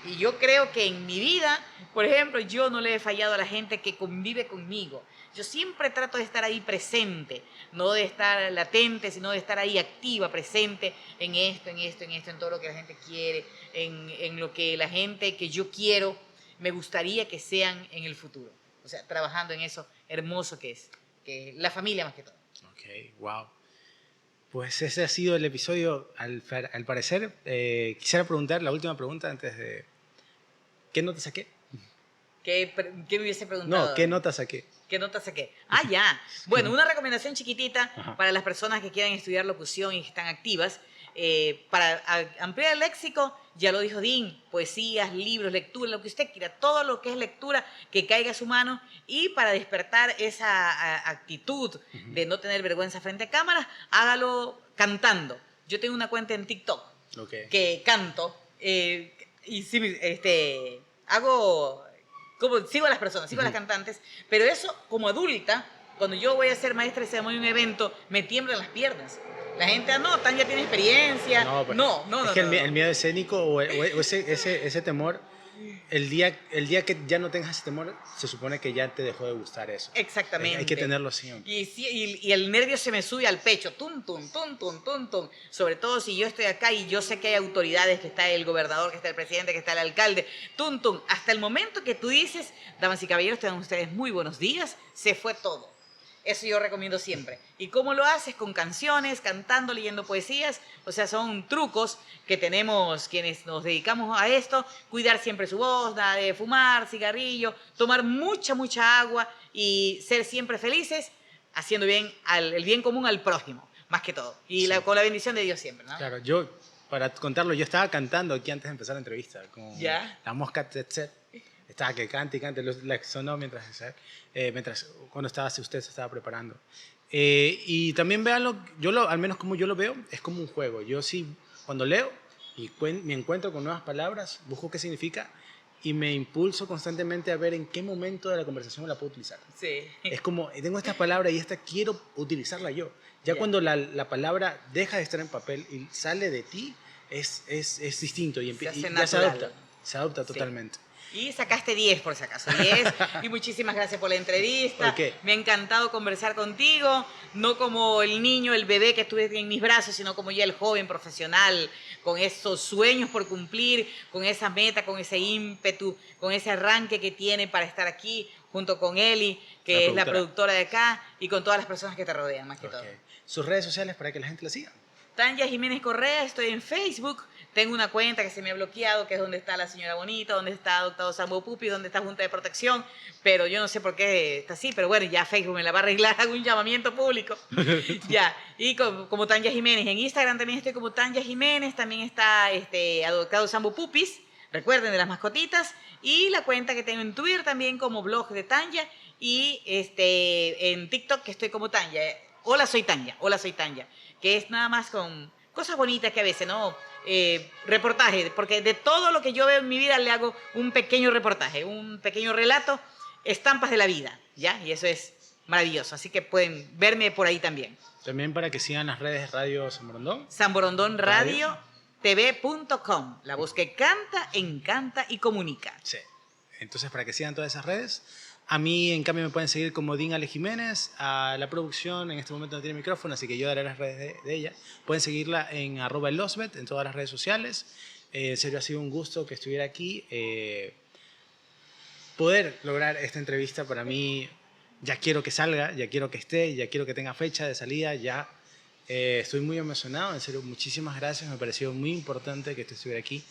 Y yo creo que en mi vida, por ejemplo, yo no le he fallado a la gente que convive conmigo. Yo siempre trato de estar ahí presente, no de estar latente, sino de estar ahí activa, presente en esto, en todo lo que la gente quiere, en lo que la gente que yo quiero me gustaría que sean en el futuro. O sea, trabajando en eso hermoso que es la familia más que todo. Ok, wow. Pues ese ha sido el episodio, al parecer. Quisiera preguntar la última pregunta antes de... ¿Qué nota saqué? ¿Qué me hubiese preguntado? No, ¿qué nota saqué? ¿Qué nota saqué? Ah, ya. Bueno, una recomendación chiquitita Ajá. para las personas que quieran estudiar locución y que están activas. Para ampliar el léxico, ya lo dijo Dean, poesías, libros, lectura, lo que usted quiera, todo lo que es lectura que caiga a su mano. Y para despertar esa actitud de no tener vergüenza frente a cámaras, hágalo cantando. Yo tengo una cuenta en TikTok Okay. que canto y sí, hago, como sigo a las personas, sigo a las cantantes, pero eso como adulta, cuando yo voy a ser maestra de ceremonia en un evento, me tiemblan las piernas. La gente, no, Tanya tiene experiencia. Pues, No. Es que el miedo escénico o ese temor, el día que ya no tengas ese temor, se supone que ya te dejó de gustar eso. Exactamente. Hay que tenerlo siempre. Y el nervio se me sube al pecho, tum, tum, tum, tum, tum, tum. Sobre todo si yo estoy acá y yo sé que hay autoridades, que está el gobernador, que está el presidente, que está el alcalde, tum, tum. Hasta el momento que tú dices, damas y caballeros, tengan ustedes muy buenos días, se fue todo. Eso yo recomiendo siempre. ¿Y cómo lo haces? Con canciones, cantando, leyendo poesías. O sea, son trucos que tenemos quienes nos dedicamos a esto. Cuidar siempre su voz, nada de fumar, cigarrillo, tomar mucha agua y ser siempre felices, haciendo bien el bien común al prójimo, más que todo. Y Sí. con la bendición de Dios siempre, ¿no? Claro, yo, para contarlo, yo estaba cantando aquí antes de empezar la entrevista. Con ¿Ya? La mosca Tetset. Estaba que cante y cante, la sonó mientras cuando usted se estaba preparando. Y también véanlo, al menos como yo lo veo, es como un juego. Yo sí, cuando leo y me encuentro con nuevas palabras, busco qué significa y me impulso constantemente a ver en qué momento de la conversación la puedo utilizar. Sí. Es como, tengo esta palabra y esta quiero utilizarla yo. Ya cuando la palabra deja de estar en papel y sale de ti, es distinto y Se hace ya se natural. adopta Sí. totalmente. Y sacaste 10 por si acaso, 10. Y muchísimas gracias por la entrevista. Ok. Me ha encantado conversar contigo, no como el niño, el bebé que estuve en mis brazos, sino como ya el joven profesional, con esos sueños por cumplir, con esa meta, con ese ímpetu, con ese arranque que tiene para estar aquí, junto con Eli, que es la productora de acá, y con todas las personas que te rodean, más que todo. Sus redes sociales para que la gente la siga. Tanya Jiménez Correa, estoy en Facebook. Tengo una cuenta que se me ha bloqueado, que es donde está la señora Bonita, donde está Adoptado Sambo Pupi, donde está Junta de Protección, pero yo no sé por qué está así, pero bueno, ya Facebook me la va a arreglar, hago un llamamiento público. Ya, y como Tanya Jiménez. En Instagram también estoy como Tanya Jiménez, también está Adoptado Sambo Pupis, recuerden, de las mascotitas, y la cuenta que tengo en Twitter también como blog de Tanya, y en TikTok que estoy como Tanya. Hola, soy Tanya, que es nada más con cosas bonitas que a veces, ¿no? Reportaje, porque de todo lo que yo veo en mi vida le hago un pequeño reportaje, un pequeño relato, estampas de la vida, ¿ya? Y eso es maravilloso, así que pueden verme por ahí también. También para que sigan las redes de Radio San Borondón. San Borondón Radio TV.com, la voz que canta, encanta y comunica. Sí. Entonces, para que sigan todas esas redes. A mí, en cambio, me pueden seguir como Dean Ale Jiménez. A la producción en este momento no tiene micrófono, así que yo daré las redes de ella. Pueden seguirla en @elosbet en todas las redes sociales. En serio, ha sido un gusto que estuviera aquí. Poder lograr esta entrevista para mí, ya quiero que salga, ya quiero que esté, ya quiero que tenga fecha de salida, ya. Estoy muy emocionado, en serio, muchísimas gracias. Me pareció muy importante que usted estuviera aquí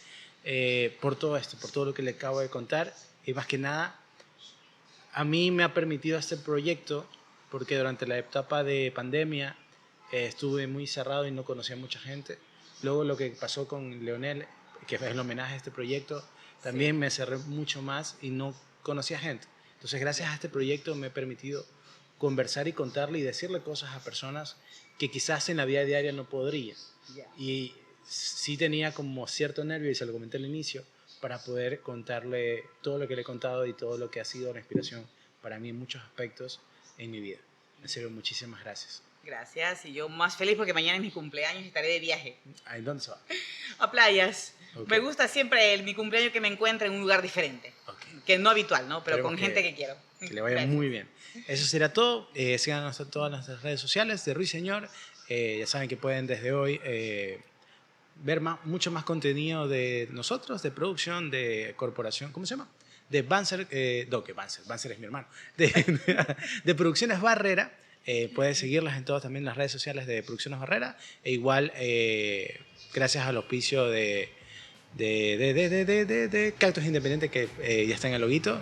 por todo esto, por todo lo que le acabo de contar. Y más que nada, a mí me ha permitido este proyecto porque durante la etapa de pandemia estuve muy cerrado y no conocía a mucha gente. Luego lo que pasó con Leonel, que es el homenaje a este proyecto, también me cerré mucho más y no conocía gente. Entonces, gracias a este proyecto me he permitido conversar y contarle y decirle cosas a personas que quizás en la vida diaria no podría. Y sí tenía como cierto nervio, y se lo comenté al inicio, para poder contarle todo lo que le he contado y todo lo que ha sido la inspiración para mí en muchos aspectos en mi vida. En serio, muchísimas gracias. Gracias, y yo más feliz porque mañana es mi cumpleaños y estaré de viaje. ¿A dónde se va? A playas. Ok. Me gusta siempre mi cumpleaños que me encuentre en un lugar diferente. Ok. Que no habitual, ¿no? Pero Esperemos con gente que quiero. Que le vaya Gracias. muy bien. Eso será todo. Síganos en todas nuestras redes sociales de Ruiseñor. Ya saben que pueden desde hoy ver mucho más contenido de nosotros, de producción, de corporación, ¿cómo se llama? De Banzer, no, que Banzer es mi hermano, de Producciones Barrera. Puedes seguirlas en todas también las redes sociales de Producciones Barrera. E igual, gracias al auspicio de Cactus Independiente, que ya está en el loguito,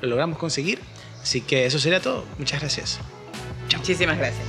lo logramos conseguir. Así que eso sería todo. Muchas gracias. Muchísimas gracias.